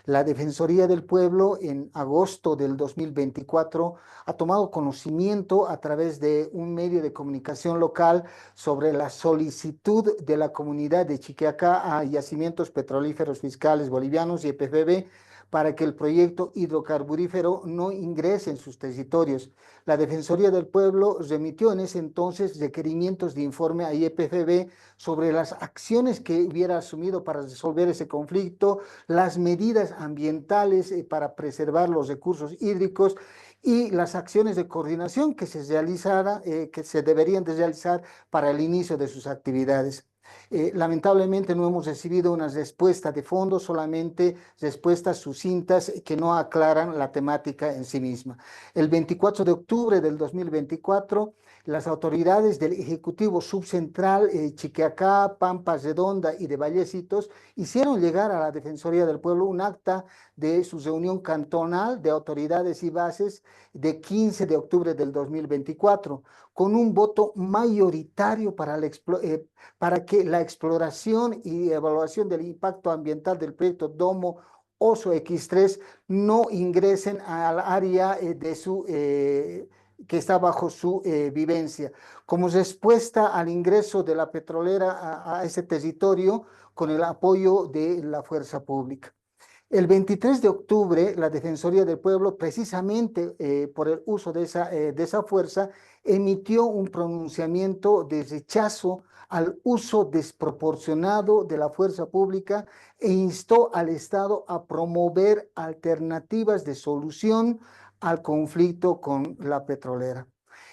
La Defensoría del Pueblo en agosto del 2024 ha tomado conocimiento a través de un medio de comunicación local sobre la solicitud de la comunidad de Chiquiacá a Yacimientos Petrolíferos Fiscales Bolivianos, YPFB, para que el proyecto hidrocarburífero no ingrese en sus territorios. La Defensoría del Pueblo remitió en ese entonces requerimientos de informe a YPFB sobre las acciones que hubiera asumido para resolver ese conflicto, las medidas ambientales para preservar los recursos hídricos y las acciones de coordinación que se deberían de realizar para el inicio de sus actividades. Lamentablemente no hemos recibido una respuesta de fondo, solamente respuestas sucintas que no aclaran la temática en sí misma. El 24 de octubre del 2024, las autoridades del Ejecutivo Subcentral, Chiquiacá, Pampa Redonda y de Vallecitos, hicieron llegar a la Defensoría del Pueblo un acta de su reunión cantonal de autoridades y bases de 15 de octubre del 2024, con un voto mayoritario para que la exploración y evaluación del impacto ambiental del proyecto Domo Oso X3 no ingresen al área que está bajo su vivencia. Como respuesta al ingreso de la petrolera a ese territorio con el apoyo de la fuerza pública. El 23 de octubre, la Defensoría del Pueblo, precisamente por el uso de esa fuerza, emitió un pronunciamiento de rechazo al uso desproporcionado de la fuerza pública e instó al Estado a promover alternativas de solución al conflicto con la petrolera.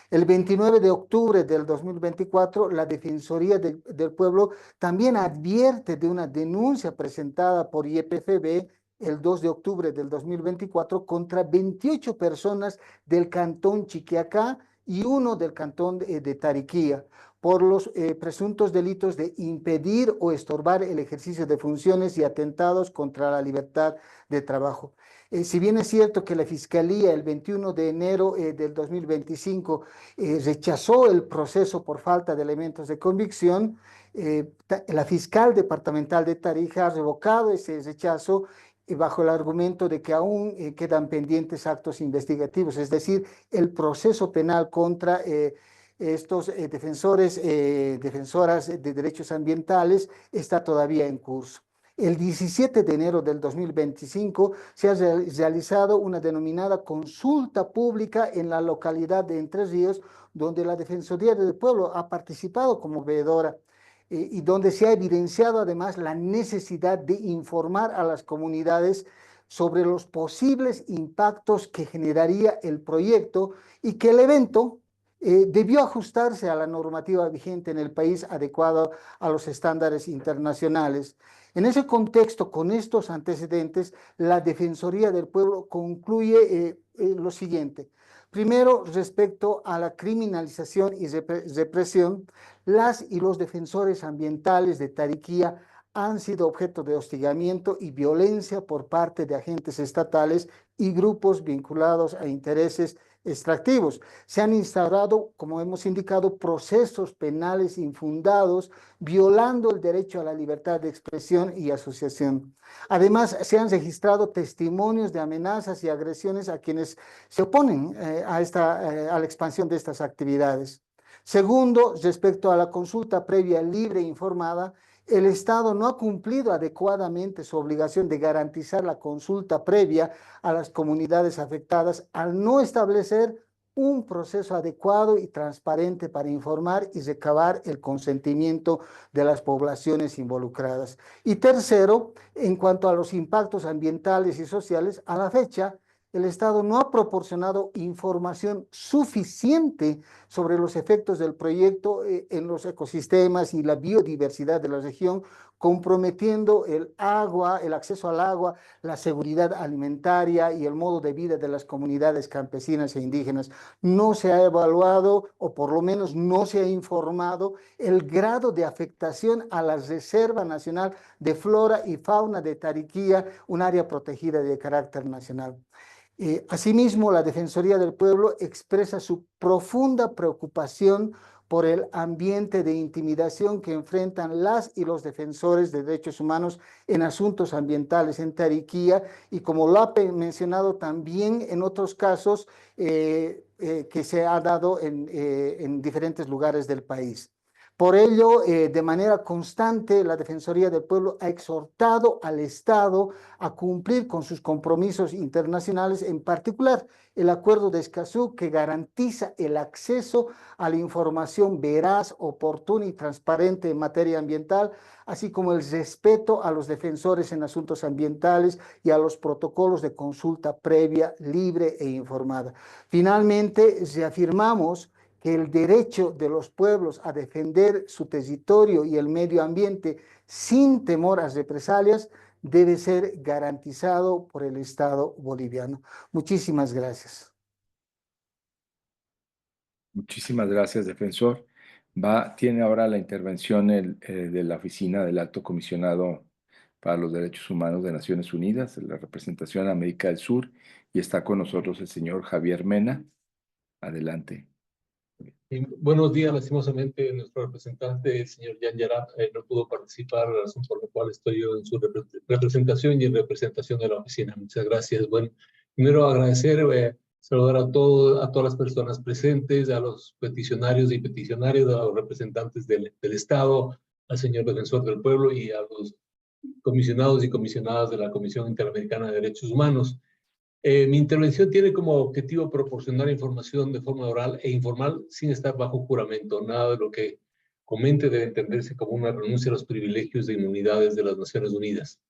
El 29 de octubre del 2024, la Defensoría del Pueblo también advierte de una denuncia presentada por YPFB el 2 de octubre del 2024 contra 28 personas del cantón Chiquiacá y uno del cantón de Tariquía por los presuntos delitos de impedir o estorbar el ejercicio de funciones y atentados contra la libertad de trabajo. Si bien es cierto que la Fiscalía el 21 de enero del 2025 rechazó el proceso por falta de elementos de convicción, la fiscal departamental de Tarija ha revocado ese rechazo bajo el argumento de que aún quedan pendientes actos investigativos, es decir, el proceso penal contra estos defensoras de derechos ambientales está todavía en curso. El 17 de enero del 2025 se ha realizado una denominada consulta pública en la localidad de Entre Ríos, donde la Defensoría del Pueblo ha participado como veedora y donde se ha evidenciado además la necesidad de informar a las comunidades sobre los posibles impactos que generaría el proyecto y que el evento debió ajustarse a la normativa vigente en el país adecuada a los estándares internacionales. En ese contexto, con estos antecedentes, la Defensoría del Pueblo concluye lo siguiente. Primero, respecto a la criminalización y represión, las y los defensores ambientales de Tariquía han sido objeto de hostigamiento y violencia por parte de agentes estatales y grupos vinculados a intereses extractivos. Se han instaurado, como hemos indicado, procesos penales infundados, violando el derecho a la libertad de expresión y asociación. Además, se han registrado testimonios de amenazas y agresiones a quienes se oponen a la expansión de estas actividades. Segundo, respecto a la consulta previa libre e informada, el Estado no ha cumplido adecuadamente su obligación de garantizar la consulta previa a las comunidades afectadas al no establecer un proceso adecuado y transparente para informar y recabar el consentimiento de las poblaciones involucradas. Y tercero, en cuanto a los impactos ambientales y sociales, a la fecha, el Estado no ha proporcionado información suficiente sobre los efectos del proyecto en los ecosistemas y la biodiversidad de la región, comprometiendo el agua, el acceso al agua, la seguridad alimentaria y el modo de vida de las comunidades campesinas e indígenas. No se ha evaluado, o por lo menos no se ha informado, el grado de afectación a la Reserva Nacional de Flora y Fauna de Tariquía, un área protegida de carácter nacional. Asimismo, la Defensoría del Pueblo expresa su profunda preocupación por el ambiente de intimidación que enfrentan las y los defensores de derechos humanos en asuntos ambientales en Tariquía y como lo ha mencionado también en otros casos que se ha dado en diferentes lugares del país. Por ello, de manera constante, la Defensoría del Pueblo ha exhortado al Estado a cumplir con sus compromisos internacionales, en particular el Acuerdo de Escazú, que garantiza el acceso a la información veraz, oportuna y transparente en materia ambiental, así como el respeto a los defensores en asuntos ambientales y a los protocolos de consulta previa, libre e informada. Finalmente, reafirmamos que el derecho de los pueblos a defender su territorio y el medio ambiente sin temor a represalias debe ser garantizado por el Estado boliviano. Muchísimas gracias. Muchísimas gracias, defensor. Tiene ahora la intervención de la Oficina del Alto Comisionado para los Derechos Humanos de Naciones Unidas, la representación en América del Sur, y está con nosotros el señor Javier Mena. Adelante. Buenos días, lastimosamente nuestro representante, el señor Jan Yarab, no pudo participar, razón por la cual estoy yo en su representación y en representación de la oficina. Muchas gracias. Bueno, primero agradecer, saludar a todas las personas presentes, a los peticionarios y peticionarias, a los representantes del Estado, al señor defensor del pueblo y a los comisionados y comisionadas de la Comisión Interamericana de Derechos Humanos. Mi intervención tiene como objetivo proporcionar información de forma oral e informal sin estar bajo juramento. Nada de lo que comente debe entenderse como una renuncia a los privilegios de inmunidades de las Naciones Unidas.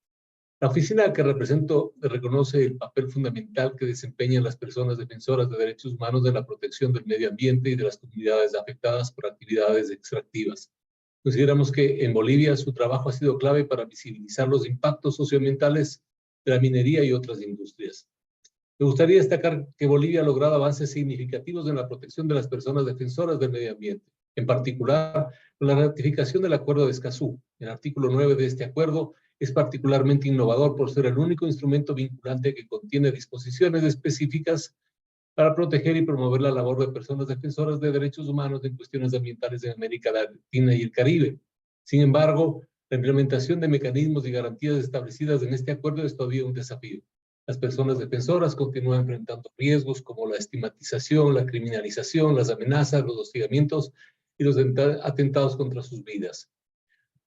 La oficina que represento reconoce el papel fundamental que desempeñan las personas defensoras de derechos humanos en la protección del medio ambiente y de las comunidades afectadas por actividades extractivas. Consideramos que en Bolivia su trabajo ha sido clave para visibilizar los impactos socioambientales de la minería y otras industrias. Me gustaría destacar que Bolivia ha logrado avances significativos en la protección de las personas defensoras del medio ambiente, en particular con la ratificación del Acuerdo de Escazú. El artículo 9 de este acuerdo es particularmente innovador por ser el único instrumento vinculante que contiene disposiciones específicas para proteger y promover la labor de personas defensoras de derechos humanos en cuestiones ambientales en América Latina y el Caribe. Sin embargo, la implementación de mecanismos y garantías establecidas en este acuerdo es todavía un desafío. Las personas defensoras continúan enfrentando riesgos como la estigmatización, la criminalización, las amenazas, los hostigamientos y los atentados contra sus vidas.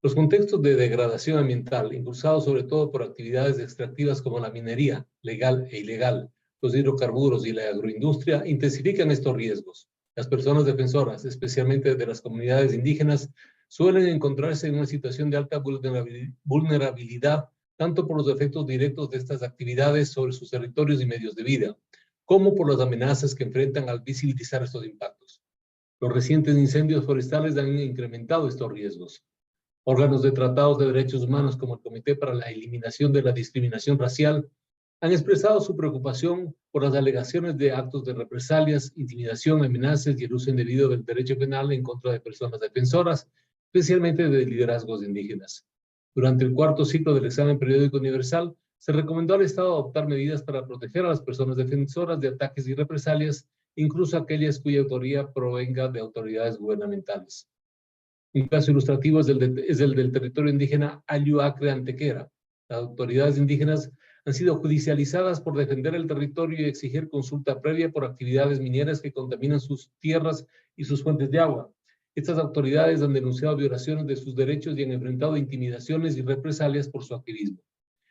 Los contextos de degradación ambiental, impulsados sobre todo por actividades extractivas como la minería, legal e ilegal, los hidrocarburos y la agroindustria, intensifican estos riesgos. Las personas defensoras, especialmente de las comunidades indígenas, suelen encontrarse en una situación de alta vulnerabilidad, tanto por los efectos directos de estas actividades sobre sus territorios y medios de vida, como por las amenazas que enfrentan al visibilizar estos impactos. Los recientes incendios forestales han incrementado estos riesgos. Órganos de tratados de derechos humanos como el Comité para la Eliminación de la Discriminación Racial han expresado su preocupación por las alegaciones de actos de represalias, intimidación, amenazas y el uso indebido del derecho penal en contra de personas defensoras, especialmente de liderazgos indígenas. Durante el cuarto ciclo del examen periódico universal, se recomendó al Estado adoptar medidas para proteger a las personas defensoras de ataques y represalias, incluso aquellas cuya autoría provenga de autoridades gubernamentales. Un caso ilustrativo es el del territorio indígena Ayuacre Antequera. Las autoridades indígenas han sido judicializadas por defender el territorio y exigir consulta previa por actividades mineras que contaminan sus tierras y sus fuentes de agua. Estas autoridades han denunciado violaciones de sus derechos y han enfrentado intimidaciones y represalias por su activismo.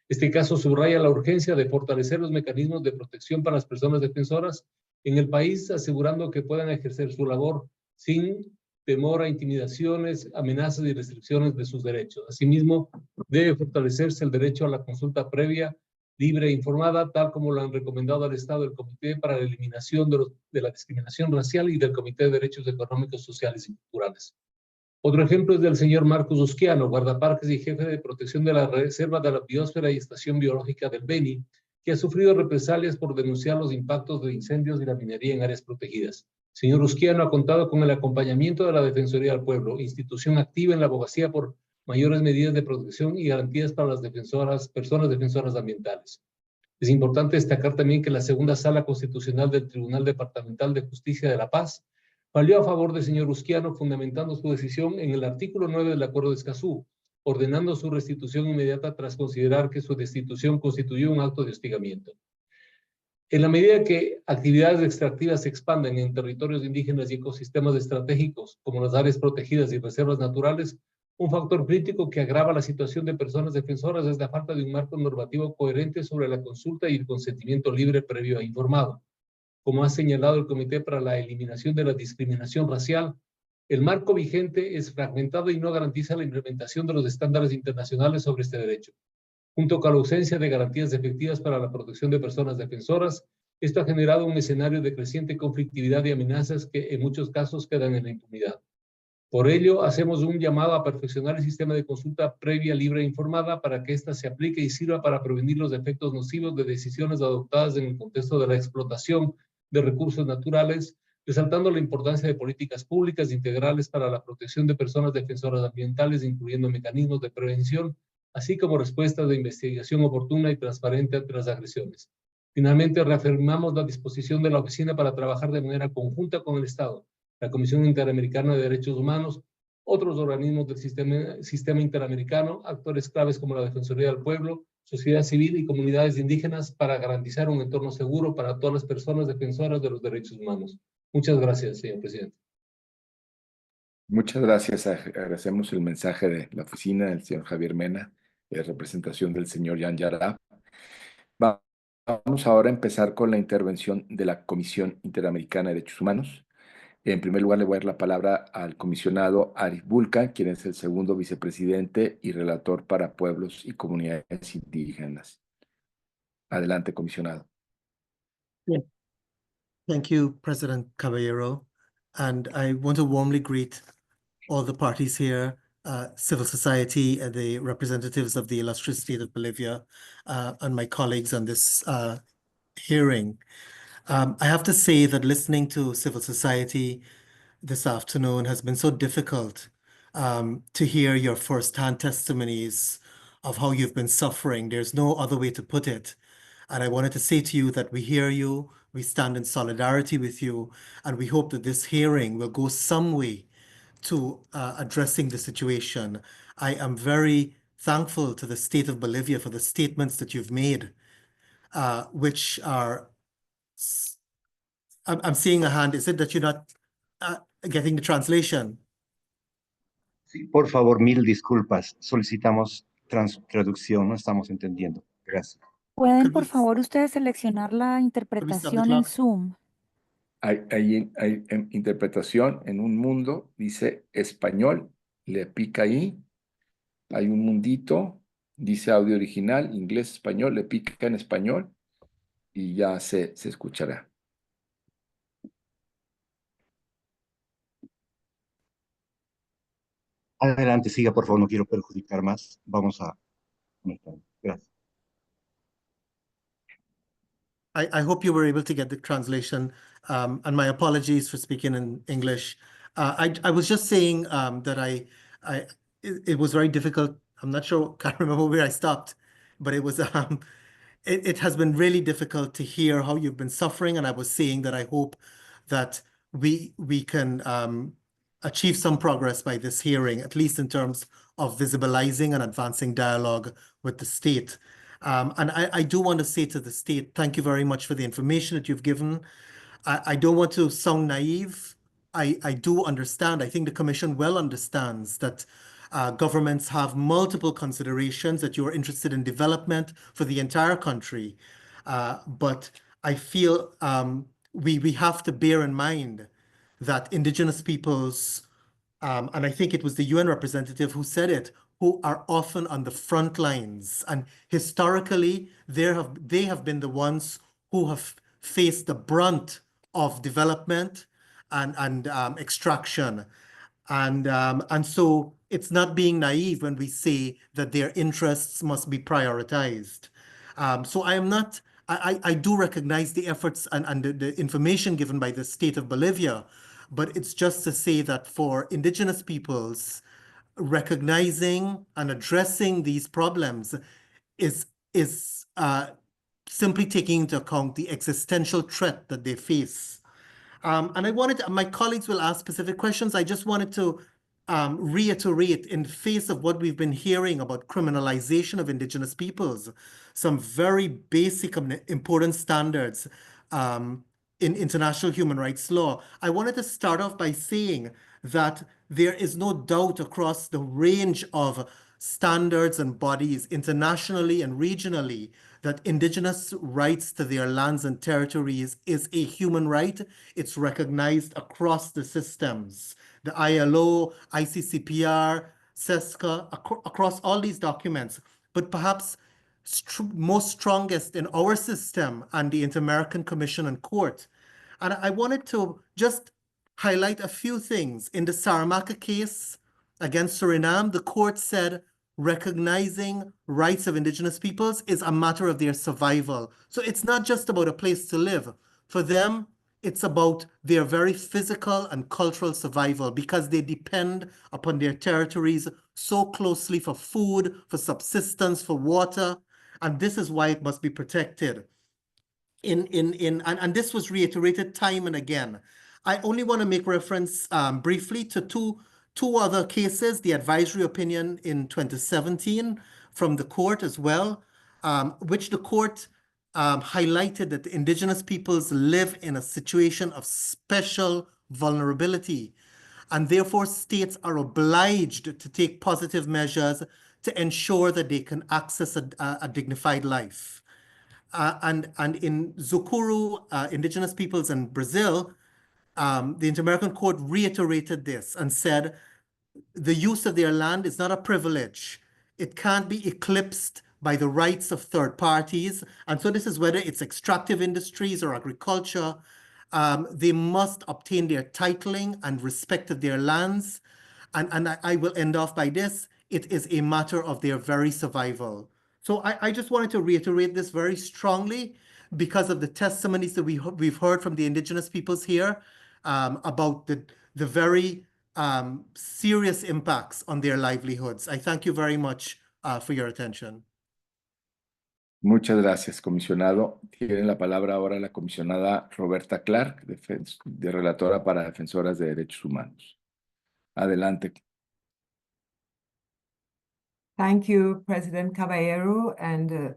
Este caso subraya la urgencia de fortalecer los mecanismos de protección para las personas defensoras en el país, asegurando que puedan ejercer su labor sin temor a intimidaciones, amenazas y restricciones de sus derechos. Asimismo, debe fortalecerse el derecho a la consulta previa, libre e informada, tal como lo han recomendado al Estado el Comité para la Eliminación de la Discriminación Racial y del Comité de Derechos Económicos, Sociales y Culturales. Otro ejemplo es del señor Marcos Usquiano, guardaparques y jefe de protección de la Reserva de la Biosfera y Estación Biológica del Beni, que ha sufrido represalias por denunciar los impactos de incendios y la minería en áreas protegidas. Señor Usquiano ha contado con el acompañamiento de la Defensoría del Pueblo, institución activa en la abogacía por mayores medidas de protección y garantías para las personas defensoras ambientales. Es importante destacar también que la segunda Sala Constitucional del Tribunal Departamental de Justicia de La Paz falló a favor del señor Usquiano, fundamentando su decisión en el artículo 9 del Acuerdo de Escazú, ordenando su restitución inmediata tras considerar que su destitución constituyó un acto de hostigamiento. En la medida que actividades extractivas se expanden en territorios indígenas y ecosistemas estratégicos, como las áreas protegidas y reservas naturales, un factor crítico que agrava la situación de personas defensoras es la falta de un marco normativo coherente sobre la consulta y el consentimiento libre, previo e informado. Como ha señalado el Comité para la Eliminación de la Discriminación Racial, el marco vigente es fragmentado y no garantiza la implementación de los estándares internacionales sobre este derecho. Junto con la ausencia de garantías efectivas para la protección de personas defensoras, esto ha generado un escenario de creciente conflictividad y amenazas que en muchos casos quedan en la impunidad. Por ello, hacemos un llamado a perfeccionar el sistema de consulta previa, libre e informada para que ésta se aplique y sirva para prevenir los efectos nocivos de decisiones adoptadas en el contexto de la explotación de recursos naturales, resaltando la importancia de políticas públicas integrales para la protección de personas defensoras ambientales, incluyendo mecanismos de prevención, así como respuestas de investigación oportuna y transparente ante las agresiones. Finalmente, reafirmamos la disposición de la Oficina para trabajar de manera conjunta con el Estado, la Comisión Interamericana de Derechos Humanos, otros organismos del sistema interamericano, actores claves como la Defensoría del Pueblo, sociedad civil y comunidades indígenas para garantizar un entorno seguro para todas las personas defensoras de los derechos humanos. Muchas gracias, señor presidente. Muchas gracias. Agradecemos el mensaje de la oficina del señor Javier Mena representación del señor Jan Yarab. Vamos ahora a empezar con la intervención de la Comisión Interamericana de Derechos Humanos. En primer lugar, le voy a dar la palabra al comisionado Arif Vulcan, quien es el segundo vicepresidente y relator para pueblos y comunidades indígenas. Adelante, comisionado. Yeah. Thank you, President Caballero. And I want to warmly greet all the parties here, civil society, and the representatives of the illustrious state of Bolivia, and my colleagues on this hearing. I have to say that listening to civil society this afternoon has been so difficult to hear your firsthand testimonies of how you've been suffering. There's no other way to put it. And I wanted to say to you that we hear you, we stand in solidarity with you, and we hope that this hearing will go some way to addressing the situation. I am very thankful to the state of Bolivia for the statements that you've made, which are, I'm seeing a hand. Is it that you're not getting the translation? Sí, por favor, mil disculpas. Solicitamos traducción, no estamos entendiendo. Gracias. ¿Pueden, por favor, ustedes seleccionar la interpretación en Zoom? Hay interpretación en un mundo, dice español, le pica ahí, hay un mundito, dice audio original, inglés, español, le pica en español y ya se escuchará. Adelante, siga, por favor, no quiero perjudicar más. Vamos a... Gracias. I hope you were able to get the translation, and my apologies for speaking in English. I was just saying that it was very difficult. I'm not sure, can't remember where I stopped, but it was it has been really difficult to hear how you've been suffering, and I was saying that I hope that we can achieve some progress by this hearing, at least in terms of visibilizing and advancing dialogue with the state. And I do want to say to the state, thank you very much for the information that you've given. I don't want to sound naive. I do understand. I think the Commission well understands that governments have multiple considerations, that you're interested in development for the entire country. But I feel we have to bear in mind that indigenous peoples, and I think it was the UN representative who said it, who are often on the front lines. And historically, they have been the ones who have faced the brunt of development and extraction. And so it's not being naive when we say that their interests must be prioritized. So I do recognize the efforts and the information given by the state of Bolivia, but it's just to say that for indigenous peoples, recognizing and addressing these problems is simply taking into account the existential threat that they face. And my colleagues will ask specific questions. I just wanted to reiterate, in the face of what we've been hearing about criminalization of indigenous peoples, some very basic and important standards in international human rights law. I wanted to start off by saying that there is no doubt across the range of standards and bodies internationally and regionally that indigenous rights to their lands and territories is a human right. It's recognized across the systems, the ILO, ICCPR, CESCA, across all these documents, but perhaps most strongest in our system and the Inter-American Commission and Court. And I wanted to just highlight a few things. In the Saramacca case against Suriname, the court said recognizing rights of indigenous peoples is a matter of their survival. So it's not just about a place to live. For them, it's about their very physical and cultural survival because they depend upon their territories so closely for food, for subsistence, for water, and this is why it must be protected. And this was reiterated time and again. I only want to make reference briefly to two other cases, the advisory opinion in 2017 from the court as well, which the court highlighted that the indigenous peoples live in a situation of special vulnerability, and therefore states are obliged to take positive measures to ensure that they can access a dignified life. And in Zukuru, indigenous peoples in Brazil, the Inter-American Court reiterated this and said the use of their land is not a privilege. It can't be eclipsed by the rights of third parties. And so this is whether it's extractive industries or agriculture. They must obtain their titling and respect of their lands. And I will end off by this. It is a matter of their very survival. So I just wanted to reiterate this very strongly because of the testimonies that we've heard from the indigenous peoples here about the very serious impacts on their livelihoods. I thank you very much for your attention. Muchas gracias, comisionado. Tiene la palabra ahora la comisionada Roberta Clark, de relatora para Defensoras de Derechos Humanos. Adelante. Thank you, President Caballero, and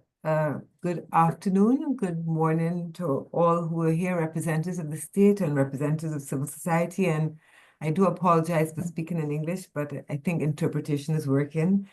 good afternoon, good morning to all who are here, representatives of the state and representatives of civil society. And I do apologize for speaking in English, but I think interpretation is working.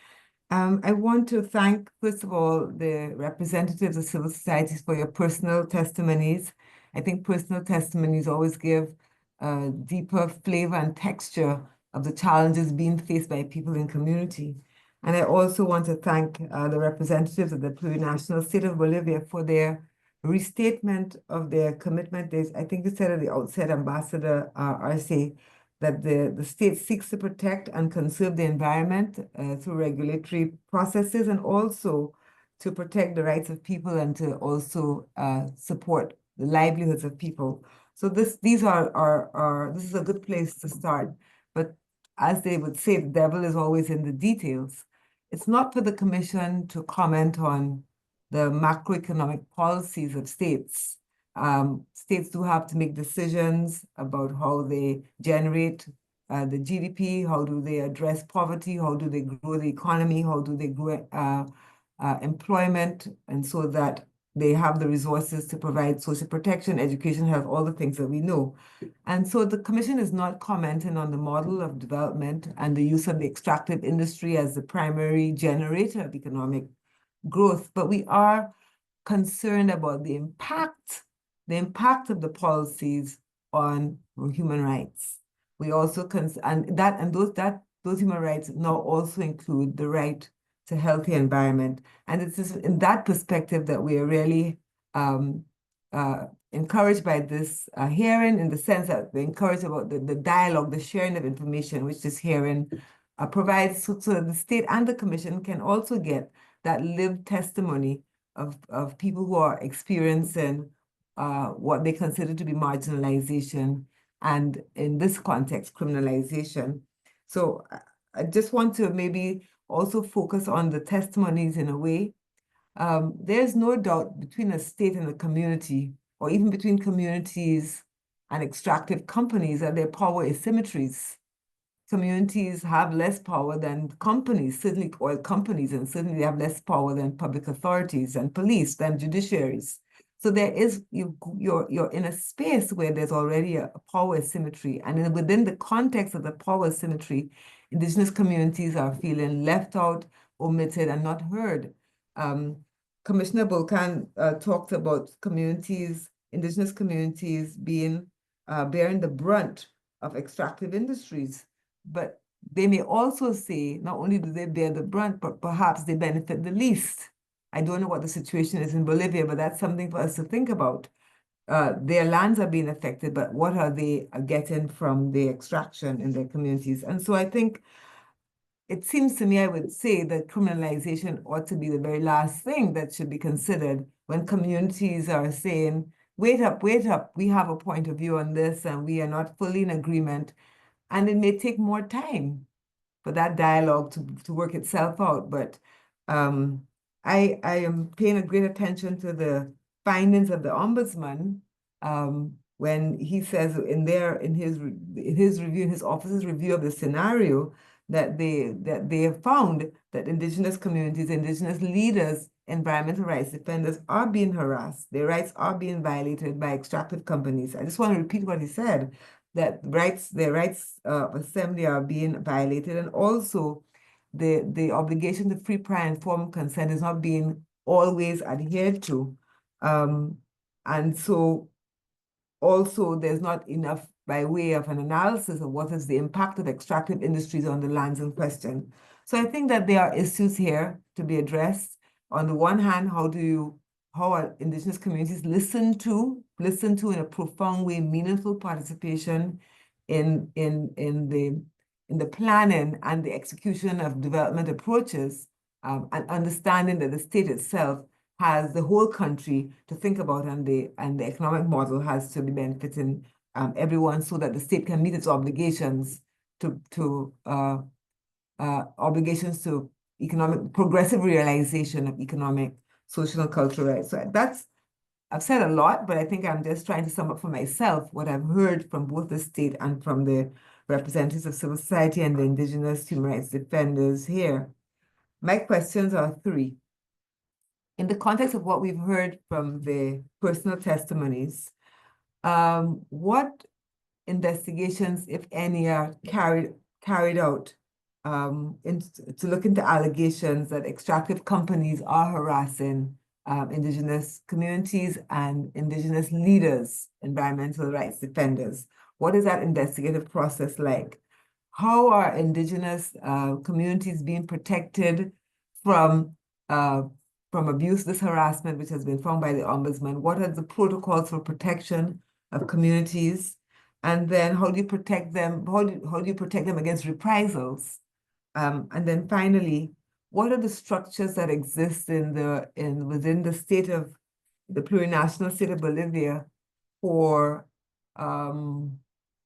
I want to thank, first of all, the representatives of civil societies for your personal testimonies. I think personal testimonies always give a deeper flavor and texture of the challenges being faced by people in community. And I also want to thank the representatives of the plurinational state of Bolivia for their restatement of their commitment. I think you said at the outset, Ambassador Arce, that the state seeks to protect and conserve the environment through regulatory processes and also to protect the rights of people and to also support the livelihoods of people. So this is a good place to start. But as they would say, the devil is always in the details. It's not for the Commission to comment on the macroeconomic policies of states. States do have to make decisions about how they generate the GDP, how do they address poverty, how do they grow the economy, how do they grow employment, and so that they have the resources to provide social protection, education, health, all the things that we know. And so the Commission is not commenting on the model of development and the use of the extractive industry as the primary generator of economic growth, but we are concerned about the impact of the policies on human rights. We also those human rights now also include the right to healthy environment. And it is in that perspective that we are really encouraged by this hearing, in the sense that we're encouraged about the dialogue, the sharing of information, which this hearing provides, so that the state and the Commission can also get that lived testimony of people who are experiencing what they consider to be marginalization, and in this context, criminalization. So I just want to maybe also focus on the testimonies in a way. There's no doubt between a state and a community, or even between communities and extractive companies, that there are power asymmetries. Communities have less power than companies, certainly oil companies, and certainly they have less power than public authorities and police, than judiciaries. So there is, you're in a space where there's already a power asymmetry, and within the context of the power asymmetry, indigenous communities are feeling left out, omitted, and not heard. Commissioner Bulkan talked about indigenous communities bearing the brunt of extractive industries, but they may also say, not only do they bear the brunt, but perhaps they benefit the least. I don't know what the situation is in Bolivia, but that's something for us to think about. Their lands are being affected, but what are they getting from the extraction in their communities? And so I think it seems to me, I would say that criminalization ought to be the very last thing that should be considered when communities are saying, wait up, we have a point of view on this and we are not fully in agreement. And it may take more time for that dialogue to work itself out. But I am paying a great attention to the findings of the Ombudsman when he says in his office's review of the scenario that they have found that indigenous communities, indigenous leaders, environmental rights defenders are being harassed. Their rights are being violated by extractive companies. I just want to repeat what he said, that their rights of assembly are being violated, and also the obligation to free, prior, and informed consent is not being always adhered to. And so also there's not enough by way of an analysis of what is the impact of extractive industries on the lands in question. So I think that there are issues here to be addressed. On the one hand, how are indigenous communities listened to in a profound way, meaningful participation in the planning and the execution of development approaches, and understanding that the state itself has the whole country to think about, and the economic model has to be benefiting everyone, so that the state can meet its obligations to economic progressive realization of economic, social, and cultural rights. So I've said a lot, but I think I'm just trying to sum up for myself what I've heard from both the state and from the representatives of civil society and the indigenous human rights defenders here. My questions are three. In the context of what we've heard from the personal testimonies, what investigations, if any, are carried out to look into allegations that extractive companies are harassing indigenous communities and indigenous leaders, environmental rights defenders? What is that investigative process like? How are indigenous communities being protected from abuse, this harassment, which has been found by the Ombudsman? What are the protocols for protection of communities? And then how do you protect them? How do you protect them against reprisals? And then finally, what are the structures that exist within the state of the plurinational state of Bolivia for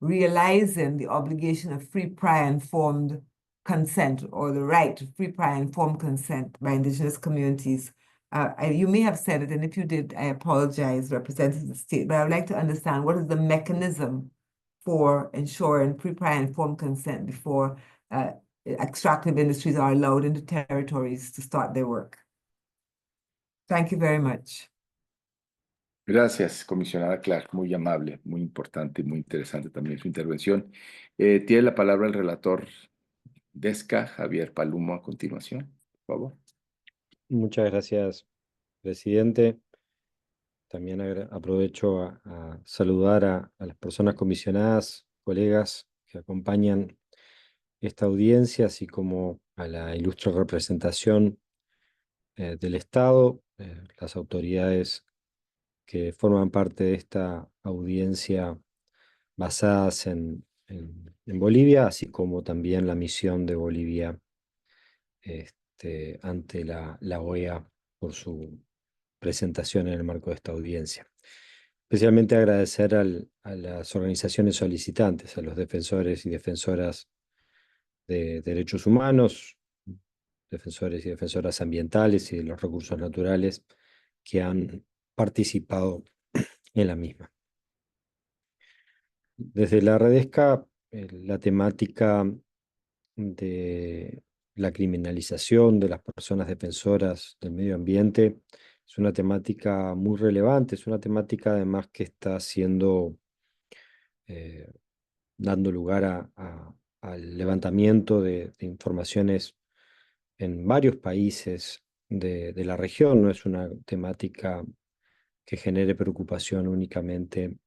realizing the obligation of free, prior, informed consent, or the right to free, prior, informed consent by indigenous communities? You may have said it, and if you did, I apologize, representing the state, but I would like to understand what is the mechanism for ensuring free, prior, informed consent before extractive industries are allowed into territories to start their work. Thank you very much. Gracias, comisionada Clark, muy amable, muy importante y muy interesante también su intervención. Tiene la palabra el relator Desca, Javier Palumo, a continuación, por favor. Muchas gracias, presidente. También aprovecho a saludar a las personas comisionadas, colegas que acompañan esta audiencia, así como a la ilustre representación del Estado, las autoridades que forman parte de esta audiencia basadas en Bolivia, así como también la misión de Bolivia ante la OEA por su presentación en el marco de esta audiencia. Especialmente agradecer a las organizaciones solicitantes, a los defensores y defensoras de derechos humanos, defensores y defensoras ambientales y de los recursos naturales que han participado en la misma. Desde la Redesca, la temática de la criminalización de las personas defensoras del medio ambiente es una temática muy relevante, es una temática además que está dando lugar al levantamiento de informaciones en varios países de la región. No es una temática que genere preocupación únicamente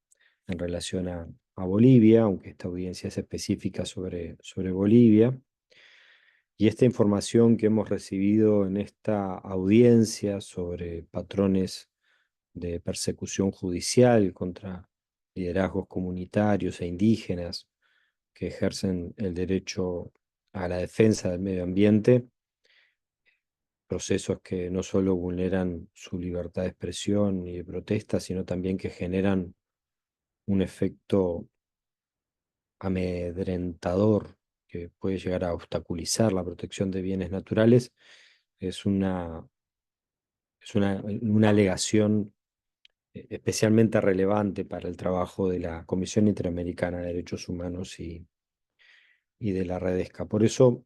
en relación a Bolivia, aunque esta audiencia es específica sobre Bolivia. Y esta información que hemos recibido en esta audiencia sobre patrones de persecución judicial contra liderazgos comunitarios e indígenas que ejercen el derecho a la defensa del medio ambiente, procesos que no solo vulneran su libertad de expresión y de protesta, sino también que generan un efecto amedrentador que puede llegar a obstaculizar la protección de bienes naturales, es una alegación especialmente relevante para el trabajo de la Comisión Interamericana de Derechos Humanos y de la Redesca. Por eso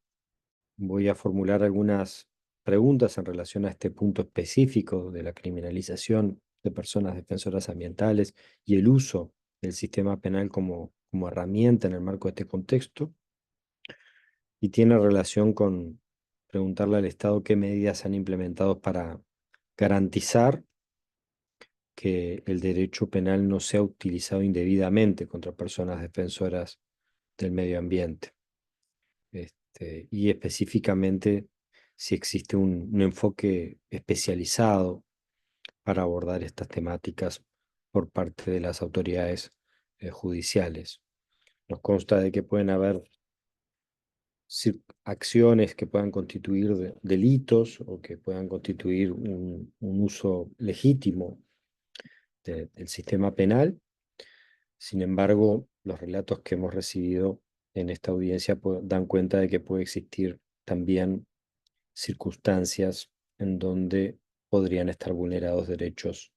voy a formular algunas preguntas en relación a este punto específico de la criminalización de personas defensoras ambientales y el uso del sistema penal como herramienta en el marco de este contexto, y tiene relación con preguntarle al Estado qué medidas han implementado para garantizar que el derecho penal no sea utilizado indebidamente contra personas defensoras del medio ambiente. Y específicamente si existe un enfoque especializado para abordar estas temáticas por parte de las autoridades judiciales. Nos consta de que pueden haber acciones que puedan constituir delitos o que puedan constituir un uso legítimo del sistema penal. Sin embargo, los relatos que hemos recibido en esta audiencia dan cuenta de que puede existir también circunstancias en donde podrían estar vulnerados derechos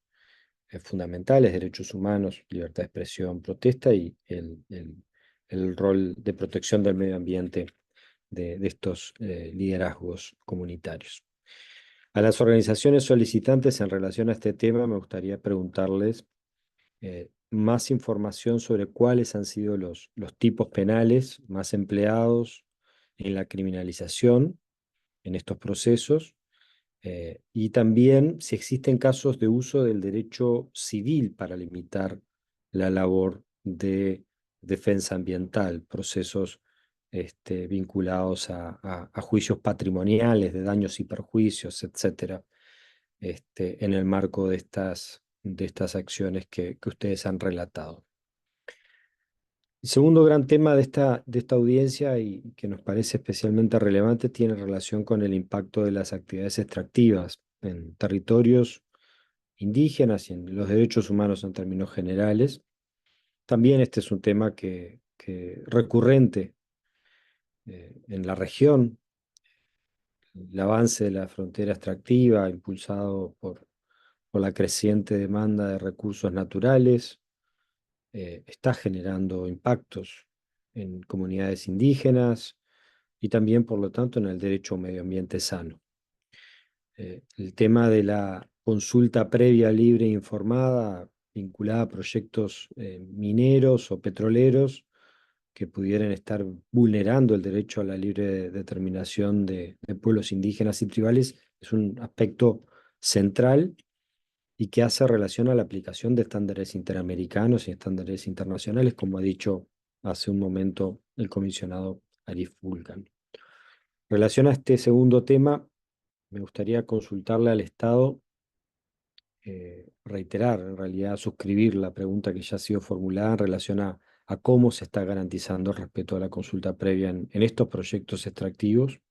fundamentales, derechos humanos, libertad de expresión, protesta y el rol de protección del medio ambiente de estos liderazgos comunitarios. A las organizaciones solicitantes en relación a este tema me gustaría preguntarles más información sobre cuáles han sido los tipos penales más empleados en la criminalización en estos procesos y también si existen casos de uso del derecho civil para limitar la labor de defensa ambiental, procesos vinculados a juicios patrimoniales de daños y perjuicios, etcétera, en el marco de estas acciones que ustedes han relatado. El segundo gran tema de esta audiencia y que nos parece especialmente relevante tiene relación con el impacto de las actividades extractivas en territorios indígenas y en los derechos humanos en términos generales. También este es un tema que recurrente en la región. El avance de la frontera extractiva impulsado por la creciente demanda de recursos naturales está generando impactos en comunidades indígenas y también, por lo tanto, en el derecho a un medio ambiente sano. El tema de la consulta previa, libre e informada vinculada a proyectos mineros o petroleros que pudieran estar vulnerando el derecho a la libre determinación de pueblos indígenas y tribales es un aspecto central y que hace relación a la aplicación de estándares interamericanos y estándares internacionales, como ha dicho hace un momento el comisionado Arif Bulgan. En relación a este segundo tema, me gustaría consultarle al Estado, reiterar, en realidad suscribir la pregunta que ya ha sido formulada en relación a cómo se está garantizando el respeto a la consulta previa en estos proyectos extractivos.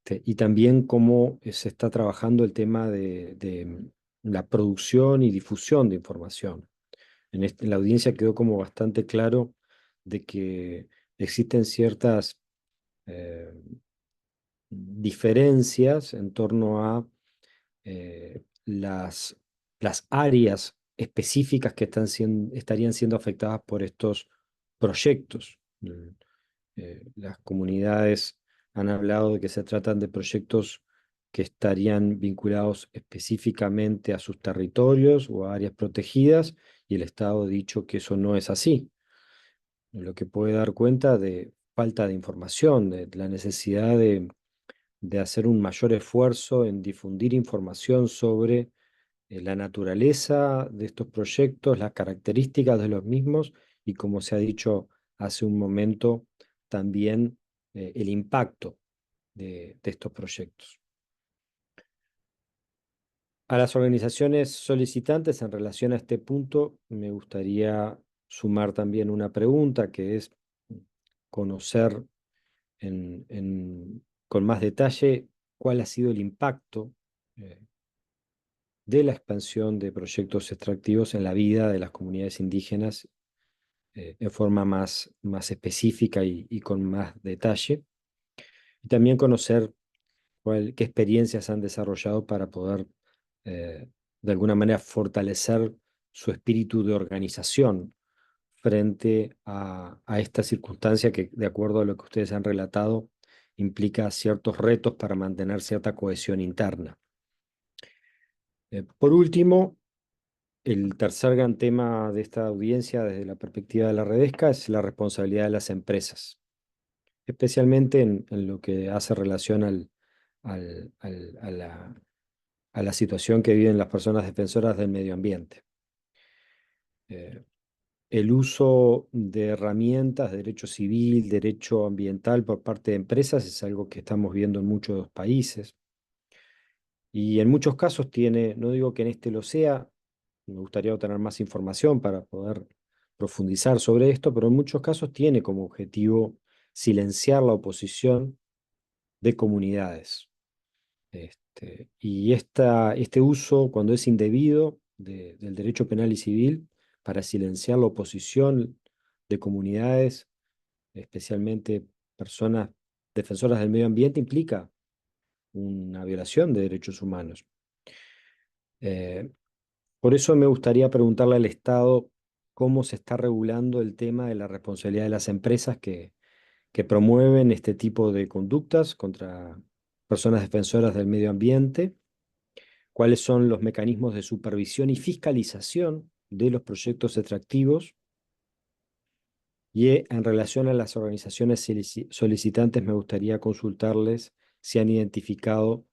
Y también cómo se está trabajando el tema de la producción y difusión de información. En la audiencia quedó como bastante claro de que existen ciertas diferencias en torno a las áreas específicas que estarían siendo afectadas por estos proyectos. Las comunidades han hablado de que se tratan de proyectos que estarían vinculados específicamente a sus territorios o a áreas protegidas, y el Estado ha dicho que eso no es así, lo que puede dar cuenta de falta de información, de la necesidad de hacer un mayor esfuerzo en difundir información sobre la naturaleza de estos proyectos, las características de los mismos y, como se ha dicho hace un momento, también el impacto de estos proyectos. A las organizaciones solicitantes en relación a este punto, me gustaría sumar también una pregunta que es conocer con más detalle cuál ha sido el impacto de la expansión de proyectos extractivos en la vida de las comunidades indígenas en forma más específica y con más detalle. Y también conocer qué experiencias han desarrollado para poder, de alguna manera, fortalecer su espíritu de organización frente a esta circunstancia que, de acuerdo a lo que ustedes han relatado, implica ciertos retos para mantener cierta cohesión interna. Por último, el tercer gran tema de esta audiencia desde la perspectiva de la Redesca es la responsabilidad de las empresas. especialmente en lo que hace relación a la situación que viven las personas defensoras del medio ambiente. El uso de herramientas de derecho civil, derecho ambiental por parte de empresas es algo que estamos viendo en muchos países. Y en muchos casos tiene, no digo que en este lo sea, me gustaría obtener más información para poder profundizar sobre esto, pero en muchos casos tiene como objetivo silenciar la oposición de comunidades. Y este uso, cuando es indebido del derecho penal y civil, para silenciar la oposición de comunidades, especialmente personas defensoras del medio ambiente, implica una violación de derechos humanos. Por eso me gustaría preguntarle al Estado cómo se está regulando el tema de la responsabilidad de las empresas que promueven este tipo de conductas contra personas defensoras del medio ambiente, cuáles son los mecanismos de supervisión y fiscalización de los proyectos extractivos, y en relación a las organizaciones solicitantes me gustaría consultarles si han identificado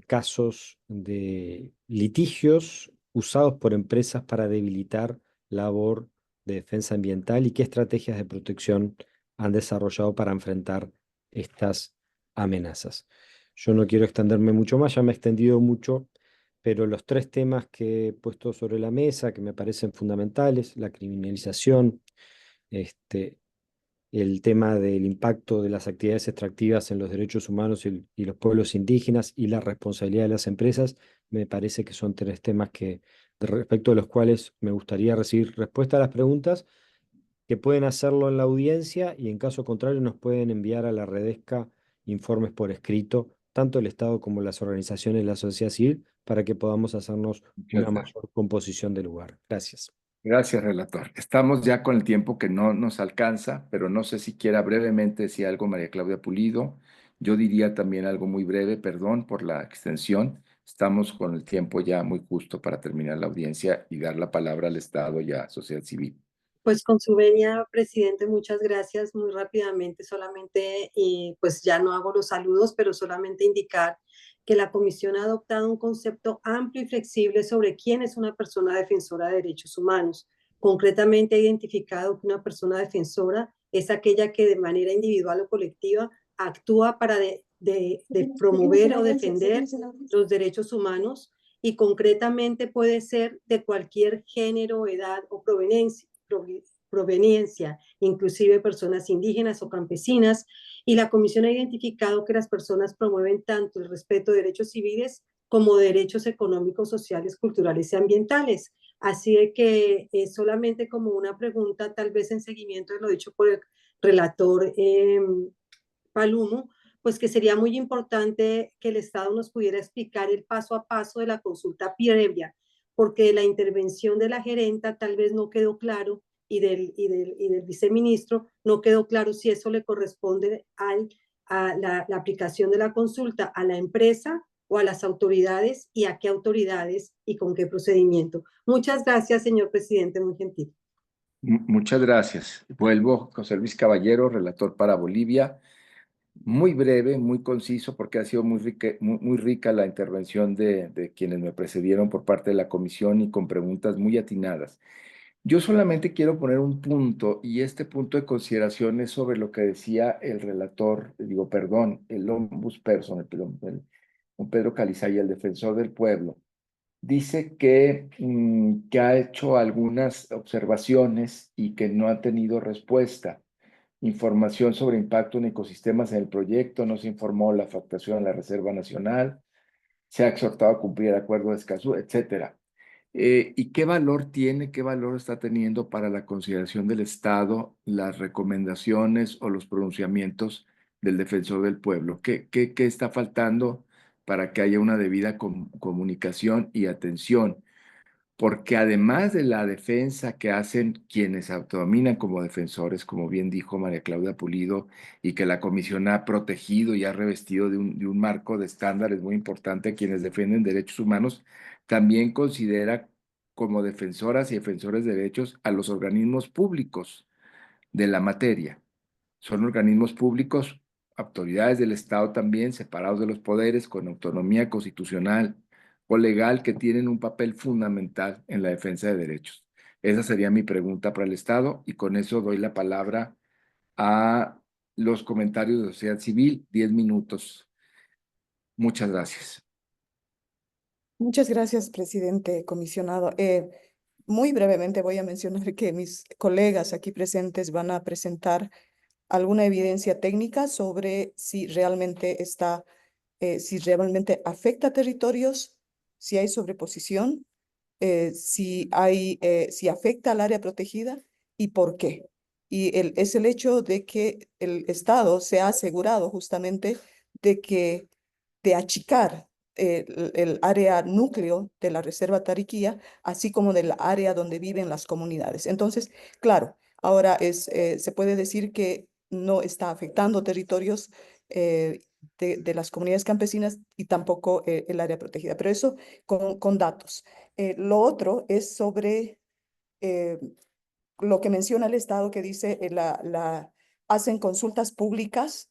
casos de litigios usados por empresas para debilitar la labor de defensa ambiental y qué estrategias de protección han desarrollado para enfrentar estas amenazas. Yo no quiero extenderme mucho más, ya me he extendido mucho, pero los tres temas que he puesto sobre la mesa que me parecen fundamentales: la criminalización, el tema del impacto de las actividades extractivas en los derechos humanos y los pueblos indígenas, y la responsabilidad de las empresas, me parece que son tres temas respecto a los cuales me gustaría recibir respuesta a las preguntas, que pueden hacerlo en la audiencia, y en caso contrario nos pueden enviar a la Redesca informes por escrito, tanto el Estado como las organizaciones de la sociedad civil, para que podamos hacernos una mayor composición del lugar. Gracias. Gracias, relator. Estamos ya con el tiempo que no nos alcanza, pero no sé si quiera brevemente decir algo María Claudia Pulido. Yo diría también algo muy breve, perdón por la extensión. Estamos con el tiempo ya muy justo para terminar la audiencia y dar la palabra al Estado y a sociedad civil. Pues con su venia, presidente, muchas gracias. Muy rápidamente, solamente, pues ya no hago los saludos, pero solamente indicar que la Comisión ha adoptado un concepto amplio y flexible sobre quién es una persona defensora de derechos humanos. Concretamente ha identificado que una persona defensora es aquella que de manera individual o colectiva actúa para promover o defender los derechos humanos, y concretamente puede ser de cualquier género, edad o proveniencia, inclusive personas indígenas o campesinas, y la Comisión ha identificado que las personas promueven tanto el respeto de derechos civiles como derechos económicos, sociales, culturales y ambientales. Así que solamente como una pregunta, tal vez en seguimiento de lo dicho por el relator Palumo, pues que sería muy importante que el Estado nos pudiera explicar el paso a paso de la consulta previa, porque de la intervención de la gerenta tal vez no quedó claro, y del viceministro no quedó claro si eso le corresponde a la aplicación de la consulta a la empresa o a las autoridades, y a qué autoridades y con qué procedimiento. Muchas gracias, señor presidente, muy gentil. Muchas gracias. Vuelvo, José Luis Caballero, relator para Bolivia. Muy breve, muy conciso, porque ha sido muy rica la intervención de quienes me precedieron por parte de la comisión, y con preguntas muy atinadas. Yo solamente quiero poner un punto, y este punto de consideración es sobre lo que decía el relator, el ombudsperson, don Pedro Calizaya, el defensor del pueblo. Dice que ha hecho algunas observaciones y que no ha tenido respuesta. Información sobre impacto en ecosistemas en el proyecto, no se informó la afectación a la Reserva Nacional, se ha exhortado a cumplir el acuerdo de Escazú, etcétera. ¿Y qué valor está teniendo para la consideración del Estado las recomendaciones o los pronunciamientos del defensor del pueblo? ¿Qué está faltando para que haya una debida comunicación y atención? Porque además de la defensa que hacen quienes autodominan como defensores, como bien dijo María Claudia Pulido, y que la comisión ha protegido y ha revestido de un marco de estándares muy importante a quienes defienden derechos humanos, también considera como defensoras y defensores de derechos a los organismos públicos de la materia. Son organismos públicos, autoridades del Estado también, separados de los poderes, con autonomía constitucional o legal, que tienen un papel fundamental en la defensa de derechos. Esa sería mi pregunta para el Estado y con eso doy la palabra a los comentarios de la sociedad civil, 10 minutos. Muchas gracias. Muchas gracias, presidente comisionado. Muy brevemente voy a mencionar que mis colegas aquí presentes van a presentar alguna evidencia técnica sobre si realmente si realmente afecta territorios, si hay sobreposición, si afecta al área protegida y por qué. Y es el hecho de que el Estado se ha asegurado justamente de achicar el área núcleo de la Reserva Tariquía, así como del área donde viven las comunidades. Entonces, claro, ahora se puede decir que no está afectando territorios de las comunidades campesinas y tampoco el área protegida, pero eso con datos. Lo otro es sobre eh, lo que menciona el Estado, que dice hacen consultas públicas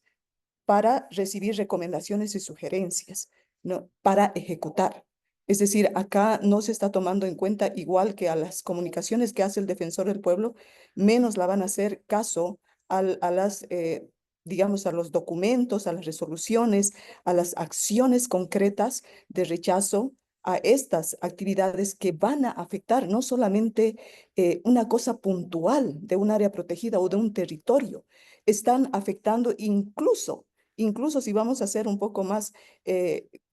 para recibir recomendaciones y sugerencias, ¿no? Para ejecutar. Es decir, acá no se está tomando en cuenta, igual que a las comunicaciones que hace el defensor del pueblo, menos la van a hacer caso digamos, a los documentos, a las resoluciones, a las acciones concretas de rechazo a estas actividades que van a afectar no solamente una cosa puntual de un área protegida o de un territorio, están afectando incluso si vamos a ser un poco más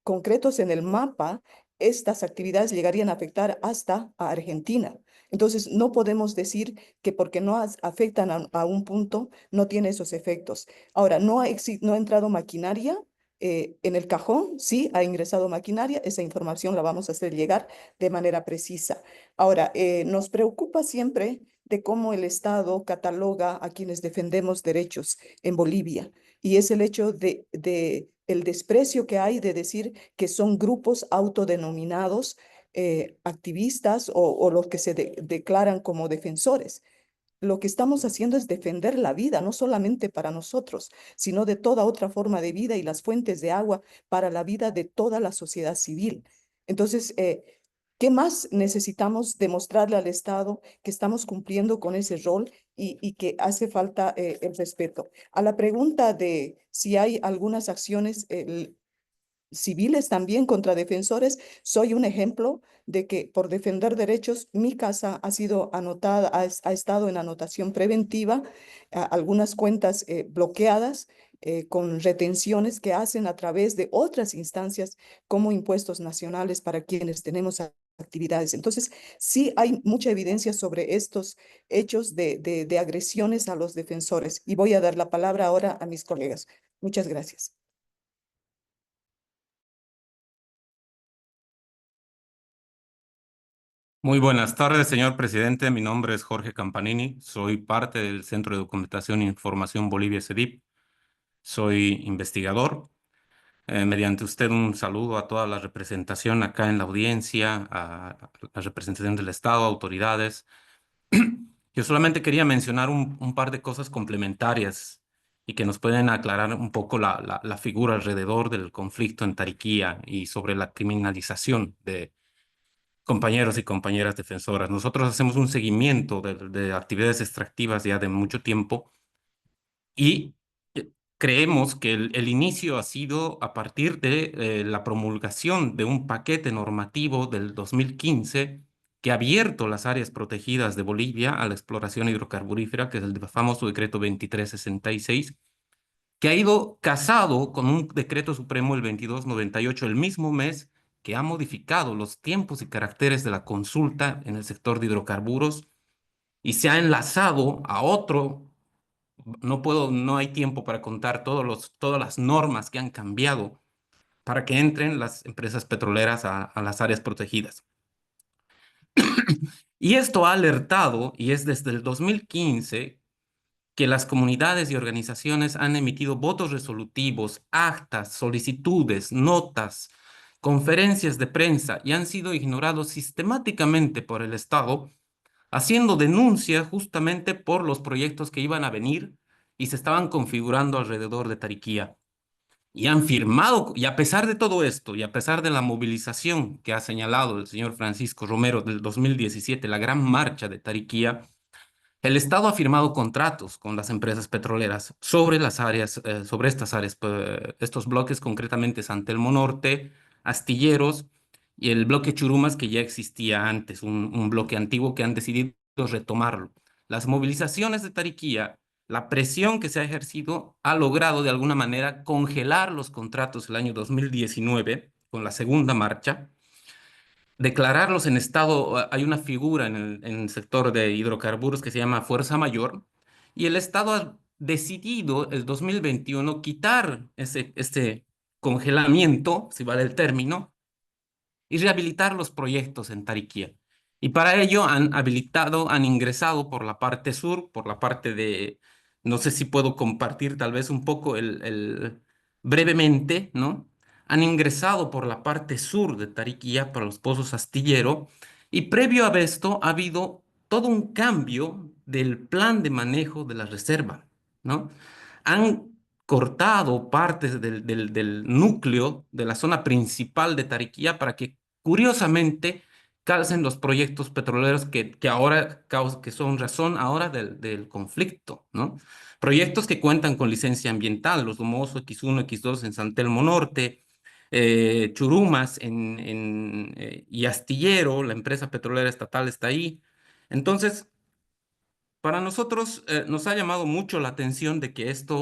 concretos en el mapa, estas actividades llegarían a afectar hasta a Argentina. Entonces, no podemos decir que porque no afectan a un punto, no tiene esos efectos. Ahora, no ha entrado maquinaria en el cajón, sí ha ingresado maquinaria, esa información la vamos a hacer llegar de manera precisa. Ahora, nos preocupa siempre de cómo el Estado cataloga a quienes defendemos derechos en Bolivia, y es el hecho de el desprecio que hay de decir que son grupos autodenominados activistas o los que se declaran como defensores. Lo que estamos haciendo es defender la vida, no solamente para nosotros, sino de toda otra forma de vida y las fuentes de agua para la vida de toda la sociedad civil. Entonces, ¿qué más necesitamos demostrarle al Estado que estamos cumpliendo con ese rol y que hace falta el respeto? A la pregunta de si hay algunas acciones civiles también contra defensores, soy un ejemplo de que por defender derechos mi casa ha sido anotada, ha estado en anotación preventiva, algunas cuentas bloqueadas con retenciones que hacen a través de otras instancias como impuestos nacionales para quienes tenemos actividades. Entonces, sí hay mucha evidencia sobre estos hechos de agresiones a los defensores y voy a dar la palabra ahora a mis colegas. Muchas gracias. Muy buenas tardes, señor presidente. Mi nombre es Jorge Campanini. Soy parte del Centro de Documentación e Información Bolivia CEDIP. Soy investigador. Mediante usted un saludo a toda la representación acá en la audiencia, a la representación del Estado, autoridades. Yo solamente quería mencionar un par de cosas complementarias y que nos pueden aclarar un poco la figura alrededor del conflicto en Tariquía y sobre la criminalización de compañeros y compañeras defensoras. Nosotros hacemos un seguimiento de actividades extractivas ya de mucho tiempo y creemos que el inicio ha sido a partir de la promulgación de un paquete normativo del 2015 que ha abierto las áreas protegidas de Bolivia a la exploración hidrocarburífera, que es el famoso decreto 2366, que ha ido casado con un decreto supremo, el 2298, el mismo mes, que ha modificado los tiempos y caracteres de la consulta en el sector de hidrocarburos y se ha enlazado a otro. No hay tiempo para contar todas las normas que han cambiado para que entren las empresas petroleras a las áreas protegidas. Y esto ha alertado, y es desde el 2015, que las comunidades y organizaciones han emitido votos resolutivos, actas, solicitudes, notas, conferencias de prensa y han sido ignorados sistemáticamente por el Estado, haciendo denuncia justamente por los proyectos que iban a venir y se estaban configurando alrededor de Tariquía. Y han firmado, y a pesar de todo esto, y a pesar de la movilización que ha señalado el señor Francisco Romero del 2017, la gran marcha de Tariquía, el Estado ha firmado contratos con las empresas petroleras sobre las áreas, sobre estas áreas, estos bloques, concretamente San Telmo Norte, Astilleros y el bloque Churumas, que ya existía antes, un bloque antiguo que han decidido retomarlo. Las movilizaciones de Tariquía, la presión que se ha ejercido, ha logrado de alguna manera congelar los contratos el año 2019 con la segunda marcha, declararlos en estado. Hay una figura en el sector de hidrocarburos que se llama fuerza mayor, y el Estado ha decidido el 2021 quitar este congelamiento, si vale el término, y rehabilitar los proyectos en Tariquía. Y para ello han ingresado por la parte sur, por la parte de, no sé si puedo compartir tal vez un poco brevemente, ¿no? Han ingresado por la parte sur de Tariquía, para los pozos Astillero, y previo a esto ha habido todo un cambio del plan de manejo de la reserva, ¿no? Han cortado partes del núcleo de la zona principal de Tariquía para que, curiosamente, calcen los proyectos petroleros que ahora que son razón ahora del conflicto, ¿no? Proyectos que cuentan con licencia ambiental, los Domoso X1, X2 en San Telmo Norte, Churumas y Astillero, la empresa petrolera estatal está ahí. Entonces, para nosotros nos ha llamado mucho la atención de que esta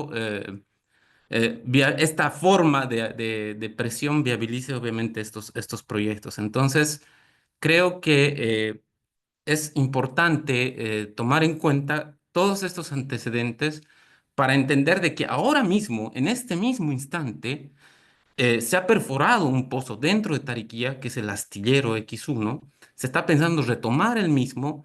forma de presión viabilice obviamente estos proyectos. Entonces, creo que es importante tomar en cuenta todos estos antecedentes para entender de que ahora mismo, en este mismo instante, se ha perforado un pozo dentro de Tariquía, que es el Astillero X1. Se está pensando retomar el mismo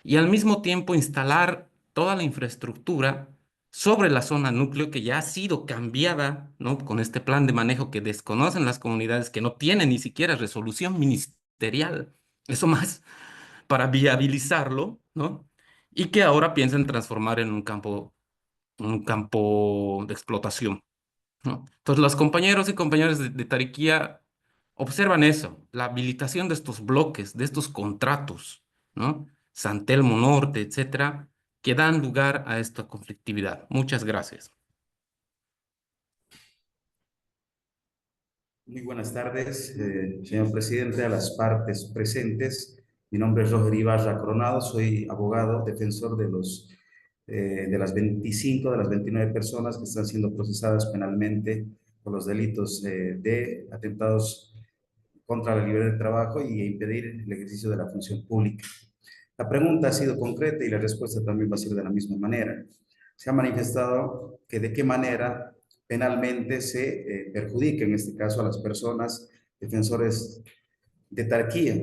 y al mismo tiempo instalar toda la infraestructura sobre la zona núcleo, que ya ha sido cambiada, ¿no? Con este plan de manejo que desconocen las comunidades, que no tienen ni siquiera resolución ministerial, eso más, para viabilizarlo, ¿no? Y que ahora piensan transformar en un campo de explotación, ¿no? Entonces, los compañeros y compañeras de Tariquía observan eso, la habilitación de estos bloques, de estos contratos, ¿no? San Telmo Norte, etcétera, que dan lugar a esta conflictividad. Muchas gracias. Muy buenas tardes, señor presidente, a las partes presentes. Mi nombre es Roger Ibarra Coronado, soy abogado, defensor de las 25 de las 29 personas que están siendo procesadas penalmente por los delitos de atentados contra la libertad de trabajo y impedir el ejercicio de la función pública. La pregunta ha sido concreta y la respuesta también va a ser de la misma manera. Se ha manifestado que de qué manera penalmente se perjudica en este caso a las personas defensores de Tariquía.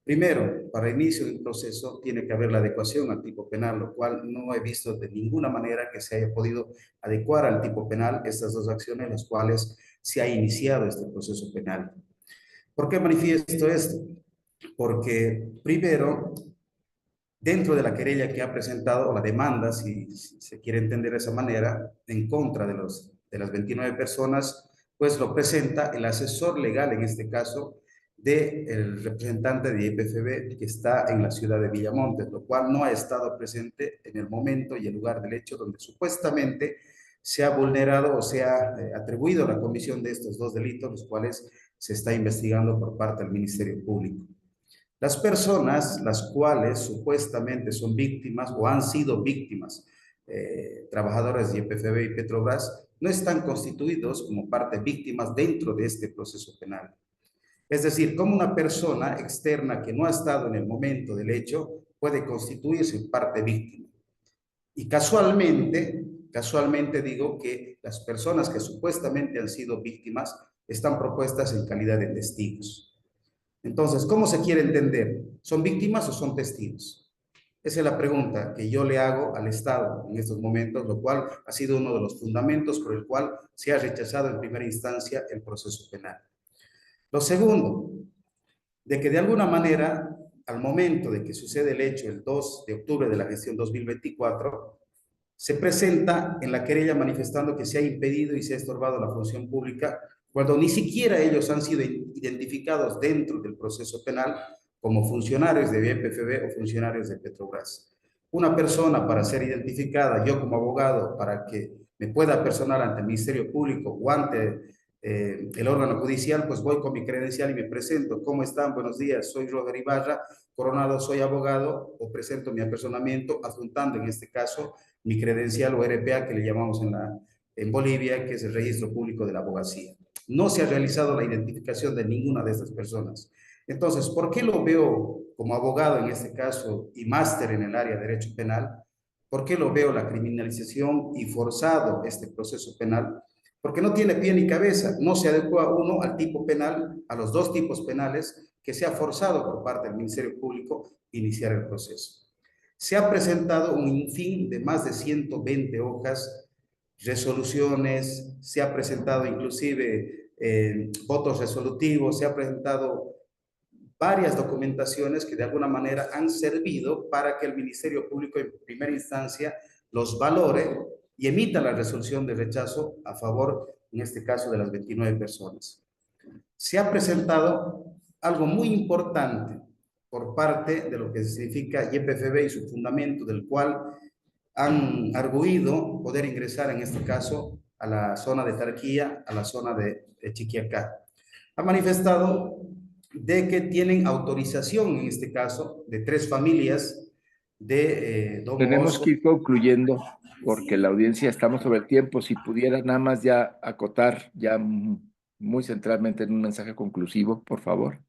Primero, para inicio del proceso tiene que haber la adecuación al tipo penal, lo cual no he visto de ninguna manera que se haya podido adecuar al tipo penal estas dos acciones en las cuales se ha iniciado este proceso penal. ¿Por qué manifiesto esto? Porque primero, dentro de la querella que ha presentado, o la demanda, si se quiere entender de esa manera, en contra de las 29 personas, pues lo presenta el asesor legal, en este caso, del representante de IPFB que está en la ciudad de Villamontes, lo cual no ha estado presente en el momento y el lugar del hecho donde supuestamente se ha vulnerado o se ha atribuido la comisión de estos dos delitos, los cuales se está investigando por parte del Ministerio Público. Las personas, las cuales supuestamente son víctimas o han sido víctimas, trabajadores de IPFB y Petrobras, no están constituidos como parte víctimas dentro de este proceso penal. Es decir, como una persona externa que no ha estado en el momento del hecho puede constituirse parte víctima. Y casualmente digo que las personas que supuestamente han sido víctimas están propuestas en calidad de testigos. Entonces, ¿cómo se quiere entender? ¿Son víctimas o son testigos? Esa es la pregunta que yo le hago al Estado en estos momentos, lo cual ha sido uno de los fundamentos por el cual se ha rechazado en primera instancia el proceso penal. Lo segundo, de que de alguna manera, al momento de que sucede el hecho el 2 de octubre de la gestión 2024, se presenta en la querella manifestando que se ha impedido y se ha estorbado la función pública cuando ni siquiera ellos han sido identificados dentro del proceso penal como funcionarios de YPFB o funcionarios de Petrobras. Una persona para ser identificada, yo como abogado, para que me pueda personar ante el Ministerio Público o ante el órgano judicial, pues voy con mi credencial y me presento. ¿Cómo están? Buenos días, soy Roger Ibarra Coronado, soy abogado, o presento mi apersonamiento adjuntando en este caso mi credencial o RPA que le llamamos en Bolivia, que es el Registro Público de la Abogacía. No se ha realizado la identificación de ninguna de estas personas. Entonces, ¿por qué lo veo como abogado en este caso y máster en el área de derecho penal? ¿Por qué lo veo la criminalización y forzado este proceso penal? Porque no tiene pie ni cabeza, no se adecua uno al tipo penal, a los dos tipos penales que se ha forzado por parte del Ministerio Público iniciar el proceso. Se ha presentado un infín de más de 120 hojas, resoluciones, se ha presentado inclusive votos resolutivos, se ha presentado varias documentaciones que de alguna manera han servido para que el Ministerio Público en primera instancia los valore y emita la resolución de rechazo a favor, en este caso, de las 29 personas. Se ha presentado algo muy importante por parte de lo que significa YPFB y su fundamento, del cual han arguido poder ingresar, en este caso, a la zona de Tarquía, a la zona de Chiquiacá. Ha manifestado de que tienen autorización, en este caso, de 3 familias de Domo Tenemos Oso. que ir concluyendo porque la audiencia estamos sobre el tiempo. Si pudiera nada más ya acotar ya muy centralmente en un mensaje conclusivo, por favor.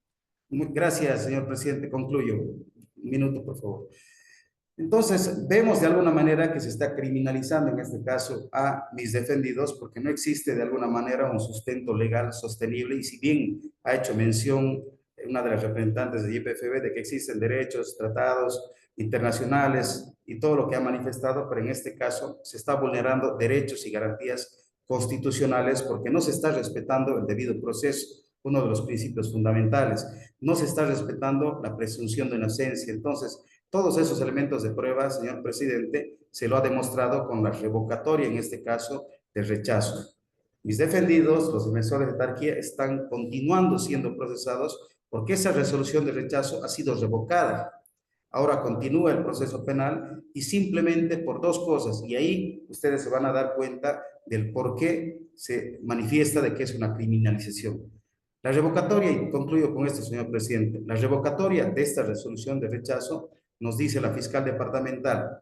Gracias, señor presidente. Concluyo. Un minuto, por favor. Entonces, vemos de alguna manera que se está criminalizando en este caso a mis defendidos porque no existe de alguna manera un sustento legal sostenible y si bien ha hecho mención una de las representantes de YPFB de que existen derechos, tratados internacionales y todo lo que ha manifestado, pero en este caso se está vulnerando derechos y garantías constitucionales porque no se está respetando el debido proceso, uno de los principios fundamentales, no se está respetando la presunción de inocencia. Entonces, todos esos elementos de prueba, señor presidente, se lo ha demostrado con la revocatoria, en este caso, de rechazo. Mis defendidos, los defensores de Tarquía, están continuando siendo procesados porque esa resolución de rechazo ha sido revocada. Ahora continúa el proceso penal y simplemente por 2 cosas, y ahí ustedes se van a dar cuenta del por qué se manifiesta de que es una criminalización. La revocatoria, y concluyo con esto, señor presidente, la revocatoria de esta resolución de rechazo nos dice la fiscal departamental,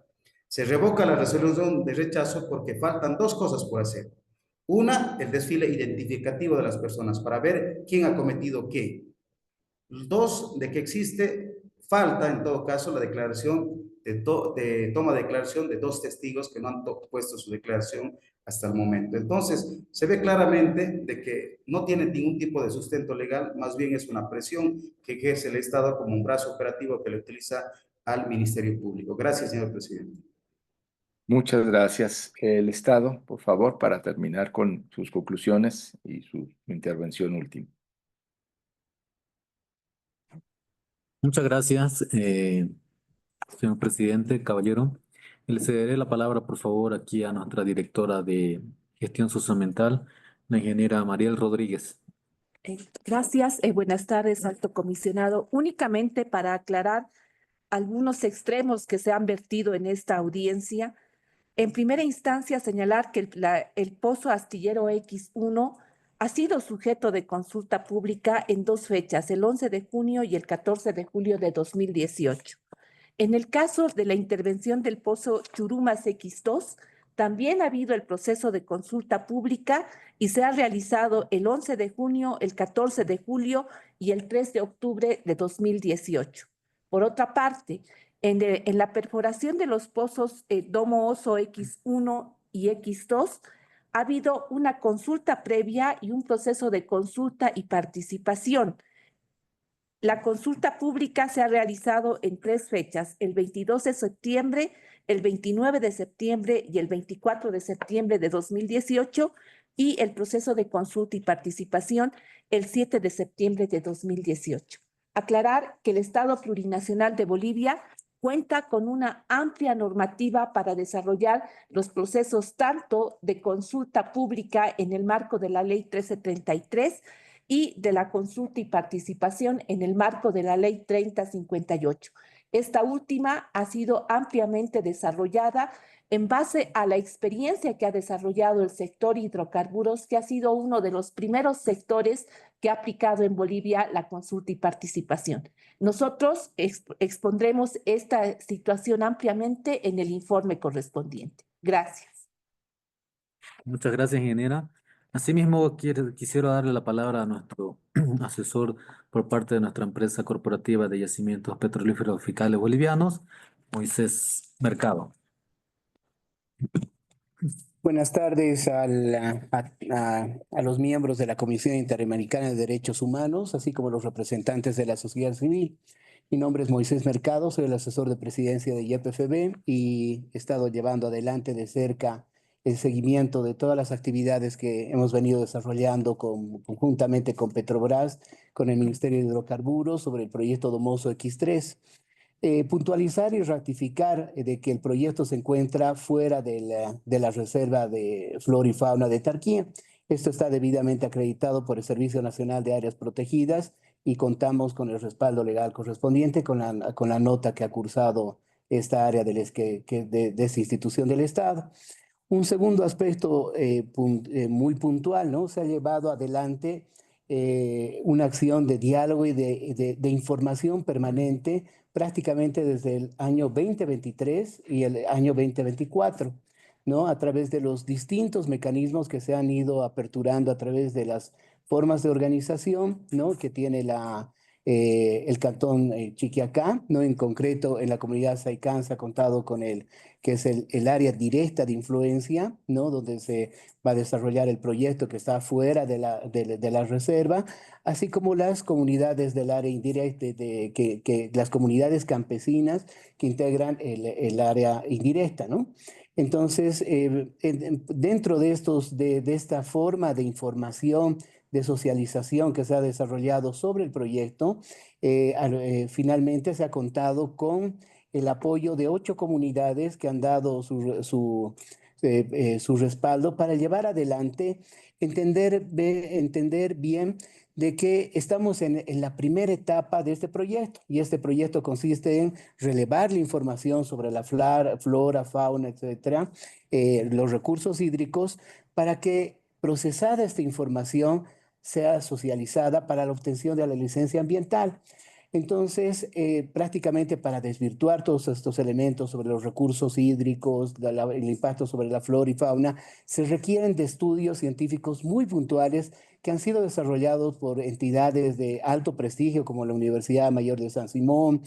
se revoca la resolución de rechazo porque faltan 2 cosas por hacer. Una, el desfile identificativo de las personas para ver quién ha cometido qué. 2, de que existe, falta en todo caso la declaración de toma de declaración de 2 testigos que no han puesto su declaración hasta el momento. Entonces, se ve claramente de que no tiene ningún tipo de sustento legal, más bien es una presión que ejerce el Estado como un brazo operativo que le utiliza al Ministerio Público. Gracias, señor presidente. Muchas gracias. El Estado, por favor, para terminar con sus conclusiones y su intervención última. Muchas gracias, señor presidente, caballero. Le cederé la palabra, por favor, aquí a nuestra directora de Gestión Socioambiental, la ingeniera Mariel Rodríguez. Gracias, buenas tardes, alto comisionado. Únicamente para aclarar algunos extremos que se han vertido en esta audiencia. En primera instancia, señalar que el pozo astillero X1 ha sido sujeto de consulta pública en 2 fechas, el 11 de junio y el 14 de julio de 2018. En el caso de la intervención del pozo Churumas X2, también ha habido el proceso de consulta pública y se ha realizado el 11 de junio, el 14 de julio y el 3 de octubre de 2018. Por otra parte, en la perforación de los pozos Domo Oso X1 y X2, ha habido una consulta previa y un proceso de consulta y participación. La consulta pública se ha realizado en 3 fechas, el 22 de septiembre, el 29 de septiembre y el 24 de septiembre de 2018 y el proceso de consulta y participación el 7 de septiembre de 2018. Aclarar que el Estado Plurinacional de Bolivia cuenta con una amplia normativa para desarrollar los procesos tanto de consulta pública en el marco de la Ley 1333 y de la consulta y participación en el marco de la Ley 3058. Esta última ha sido ampliamente desarrollada en base a la experiencia que ha desarrollado el sector hidrocarburos, que ha sido uno de los primeros sectores que ha aplicado en Bolivia la consulta y participación. Nosotros expondremos esta situación ampliamente en el informe correspondiente. Gracias. Muchas gracias, ingeniera. Asimismo, quisiera darle la palabra a nuestro asesor por parte de nuestra empresa corporativa de yacimientos petrolíferos fiscales bolivianos, Moisés Mercado. Buenas tardes a los miembros de la Comisión Interamericana de Derechos Humanos, así como los representantes de la sociedad civil. Mi nombre es Moisés Mercado, soy el asesor de presidencia de YPFB y he estado llevando adelante de cerca el seguimiento de todas las actividades que hemos venido desarrollando conjuntamente con Petrobras, con el Ministerio de Hidrocarburos sobre el proyecto Domoso X3. Puntualizar y ratificar de que el proyecto se encuentra fuera de la reserva de flora y fauna de Tarquía. Esto está debidamente acreditado por el Servicio Nacional de Áreas Protegidas y contamos con el respaldo legal correspondiente con la nota que ha cursado esta área de esta institución del Estado. Un segundo aspecto muy puntual, ¿no? Se ha llevado adelante una acción de diálogo y de información permanente prácticamente desde el año 2023 y el año 2024, ¿no? A través de los distintos mecanismos que se han ido aperturando a través de las formas de organización, ¿no? Que tiene el cantón Chiquiacá, ¿no? En concreto, en la comunidad Saicán se ha contado con que es el área directa de influencia, ¿no? Donde se va a desarrollar el proyecto que está fuera de la reserva, así como las comunidades del área indirecta, las comunidades campesinas que integran el área indirecta, ¿no? Entonces, dentro de esta forma de información, de socialización que se ha desarrollado sobre el proyecto, finalmente se ha contado con el apoyo de 8 comunidades que han dado su respaldo para llevar adelante, entender bien de que estamos en la primera etapa de este proyecto y este proyecto consiste en relevar la información sobre la flora, fauna, etcétera, los recursos hídricos para que procesada esta información sea socializada para la obtención de la licencia ambiental. Entonces, prácticamente para desvirtuar todos estos elementos sobre los recursos hídricos, el impacto sobre la flora y fauna, se requieren de estudios científicos muy puntuales que han sido desarrollados por entidades de alto prestigio como la Universidad Mayor de San Simón,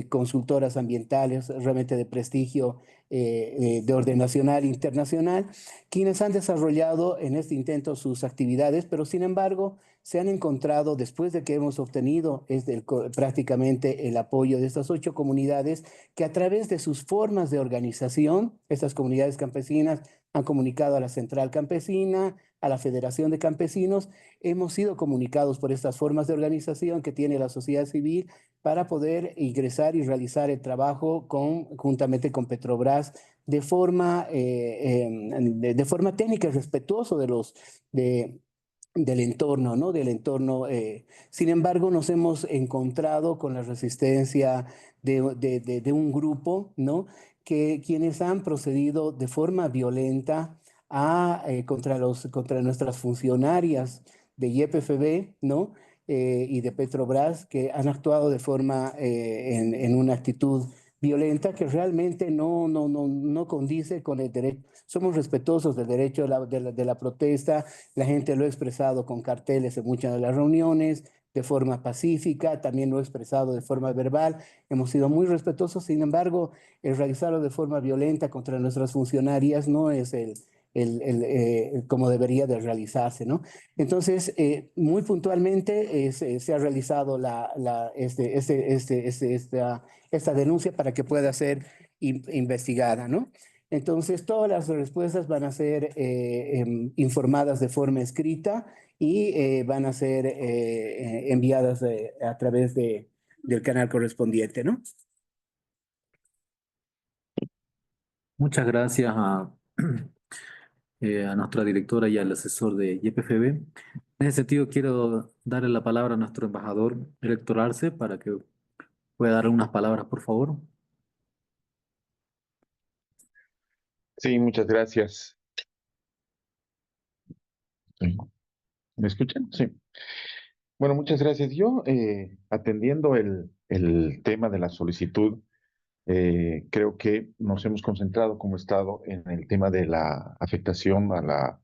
consultoras ambientales realmente de prestigio de orden nacional e internacional, quienes han desarrollado en este intento sus actividades, pero sin embargo se han encontrado, después de que hemos obtenido prácticamente el apoyo de estas 8 comunidades, que a través de sus formas de organización, estas comunidades campesinas han comunicado a la Central Campesina, a la Federación de Campesinos, hemos sido comunicados por estas formas de organización que tiene la sociedad civil para poder ingresar y realizar el trabajo juntamente con Petrobras de forma técnica y respetuoso del entorno, ¿no? Del entorno. Sin embargo, nos hemos encontrado con la resistencia de un grupo, ¿no? Quienes han procedido de forma violenta contra nuestras funcionarias de YPFB, ¿no? Y de Petrobras, que han actuado de forma en una actitud violenta que realmente no condice con el derecho. Somos respetuosos del derecho de la protesta, la gente lo ha expresado con carteles en muchas de las reuniones, de forma pacífica, también lo ha expresado de forma verbal, hemos sido muy respetuosos, sin embargo, el realizarlo de forma violenta contra nuestras funcionarias no es como debería de realizarse, ¿no? Entonces, muy puntualmente se ha realizado esta denuncia para que pueda ser investigada, ¿no? Entonces, todas las respuestas van a ser informadas de forma escrita y van a ser enviadas a través del canal correspondiente, ¿no? Muchas gracias a nuestra directora y al asesor de YPFB. En ese sentido, quiero darle la palabra a nuestro embajador Héctor Arce para que pueda dar unas palabras, por favor. Sí, muchas gracias. Sí. ¿Me escuchan? Sí. Bueno, muchas gracias. Yo, atendiendo el tema de la solicitud, creo que nos hemos concentrado como Estado en el tema de la afectación a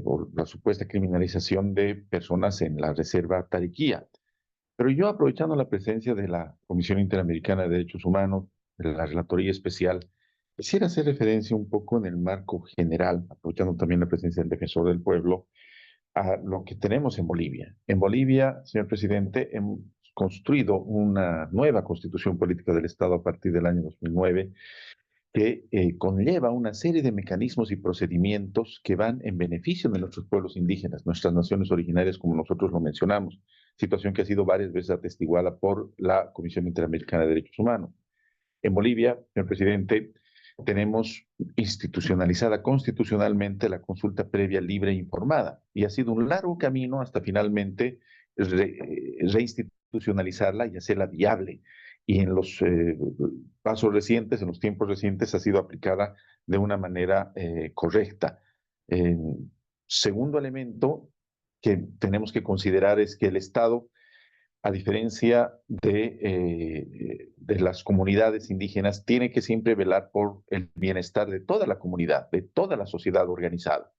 por la supuesta criminalización de personas en la Reserva Tariquía. Pero yo, aprovechando la presencia de la Comisión Interamericana de Derechos Humanos, de la Relatoría Especial, quisiera hacer referencia un poco en el marco general, aprovechando también la presencia del Defensor del Pueblo, a lo que tenemos en Bolivia. En Bolivia, señor presidente, hemos construido una nueva constitución política del Estado a partir del año 2009 que conlleva una serie de mecanismos y procedimientos que van en beneficio de nuestros pueblos indígenas, nuestras naciones originarias, como nosotros lo mencionamos, situación que ha sido varias veces atestiguada por la Comisión Interamericana de Derechos Humanos. En Bolivia, señor presidente, tenemos institucionalizada constitucionalmente la consulta previa libre e informada, y ha sido un largo camino hasta finalmente reinstitucionalizarla y hacerla viable. Y en los pasos recientes, en los tiempos recientes, ha sido aplicada de una manera correcta. Segundo elemento que tenemos que considerar es que el Estado, a diferencia de las comunidades indígenas, tiene que siempre velar por el bienestar de toda la comunidad, de toda la sociedad organizada.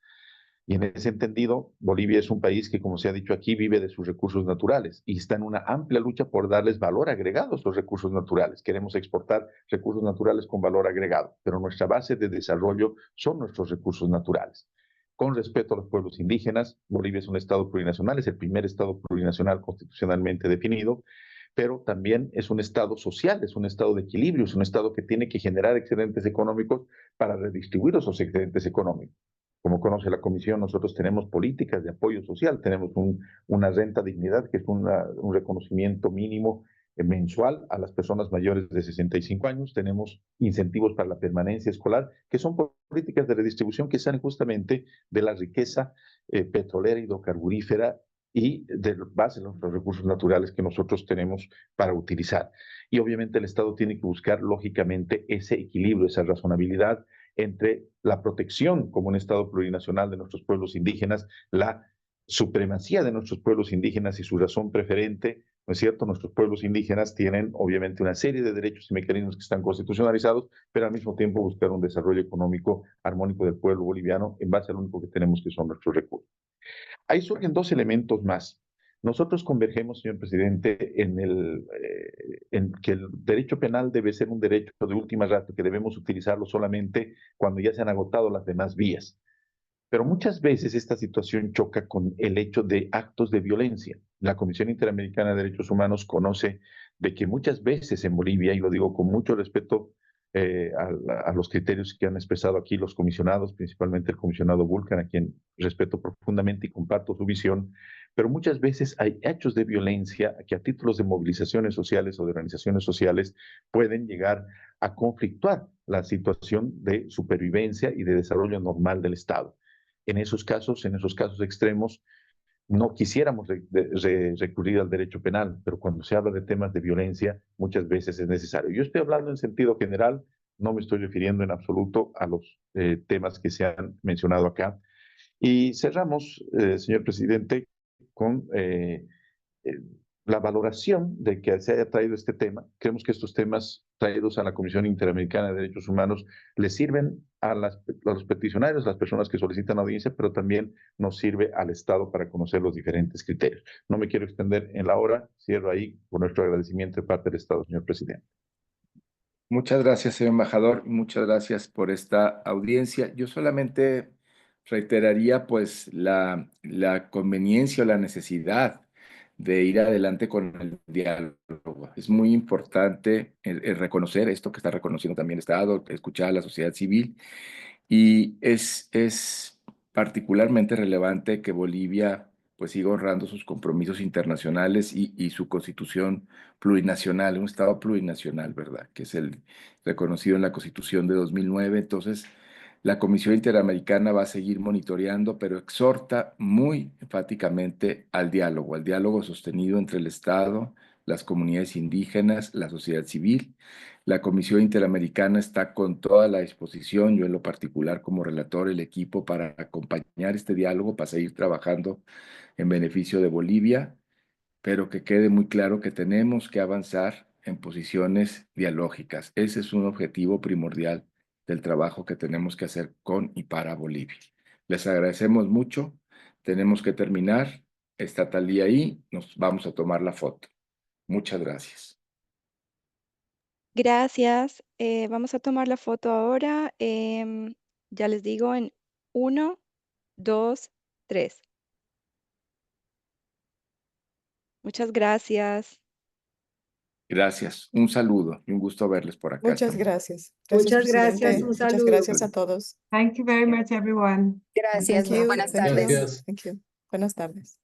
Y en ese entendido, Bolivia es un país que, como se ha dicho aquí, vive de sus recursos naturales y está en una amplia lucha por darles valor agregado a estos recursos naturales. Queremos exportar recursos naturales con valor agregado, pero nuestra base de desarrollo son nuestros recursos naturales. Con respeto a los pueblos indígenas, Bolivia es un estado plurinacional, es el primer estado plurinacional constitucionalmente definido, pero también es un estado social, es un estado de equilibrio, es un estado que tiene que generar excedentes económicos para redistribuir esos excedentes económicos. Como conoce la Comisión, nosotros tenemos políticas de apoyo social, tenemos una renta dignidad, que es un reconocimiento mínimo mensual a las personas mayores de 65 años, tenemos incentivos para la permanencia escolar, que son políticas de redistribución que salen justamente de la riqueza petrolera, hidrocarburífera y de base de los recursos naturales que nosotros tenemos para utilizar. Y obviamente el Estado tiene que buscar, lógicamente, ese equilibrio, esa razonabilidad entre la protección como un Estado plurinacional de nuestros pueblos indígenas, la supremacía de nuestros pueblos indígenas y su razón preferente, ¿no es cierto? Nuestros pueblos indígenas tienen obviamente una serie de derechos y mecanismos que están constitucionalizados, pero al mismo tiempo buscar un desarrollo económico armónico del pueblo boliviano en base al único que tenemos, que son nuestros recursos. Ahí surgen dos elementos más. Nosotros convergemos, señor presidente, en que el derecho penal debe ser un derecho de última ratio, que debemos utilizarlo solamente cuando ya se han agotado las demás vías. Pero muchas veces esta situación choca con el hecho de actos de violencia. La Comisión Interamericana de Derechos Humanos conoce de que muchas veces en Bolivia, y lo digo con mucho respeto a los criterios que han expresado aquí los comisionados, principalmente el comisionado Vulcan, a quien respeto profundamente y comparto su visión, pero muchas veces hay hechos de violencia que a títulos de movilizaciones sociales o de organizaciones sociales pueden llegar a conflictuar la situación de supervivencia y de desarrollo normal del Estado. En esos casos extremos, no quisiéramos recurrir al derecho penal, pero cuando se habla de temas de violencia, muchas veces es necesario. Yo estoy hablando en sentido general, no me estoy refiriendo en absoluto a los temas que se han mencionado acá. Y cerramos, señor presidente, con la valoración de que se haya traído este tema. Creemos que estos temas traídos a la Comisión Interamericana de Derechos Humanos les sirven a los peticionarios, a las personas que solicitan audiencia, pero también nos sirve al Estado para conocer los diferentes criterios. No me quiero extender en la hora, cierro ahí con nuestro agradecimiento de parte del Estado, señor presidente. Muchas gracias, señor embajador, muchas gracias por esta audiencia. Yo solamente reiteraría pues la conveniencia o la necesidad de ir adelante con el diálogo. Es muy importante el reconocer esto que está reconociendo también el Estado, escuchar a la sociedad civil, y es particularmente relevante que Bolivia pues siga honrando sus compromisos internacionales y su constitución plurinacional, un Estado plurinacional, ¿verdad? Que es el reconocido en la Constitución de 2009. Entonces, la Comisión Interamericana va a seguir monitoreando, pero exhorta muy enfáticamente al diálogo sostenido entre el Estado, las comunidades indígenas, la sociedad civil. La Comisión Interamericana está con toda la disposición, yo en lo particular como relator, el equipo para acompañar este diálogo, para seguir trabajando en beneficio de Bolivia, pero que quede muy claro que tenemos que avanzar en posiciones dialógicas. Ese es un objetivo primordial del trabajo que tenemos que hacer con y para Bolivia. Les agradecemos mucho. Tenemos que terminar. Está Talía ahí. Nos vamos a tomar la foto. Muchas gracias. Gracias. Vamos a tomar la foto ahora. Ya les digo en 1, 2, 3. Muchas gracias. Gracias. Un saludo y un gusto verles por acá. Muchas Estamos. gracias. Muchas gracias, presidente. un Muchas saludo. gracias a todos. Thank you very much, everyone. Gracias, Thank you. buenas Thank you. Gracias. Thank you. Buenas tardes.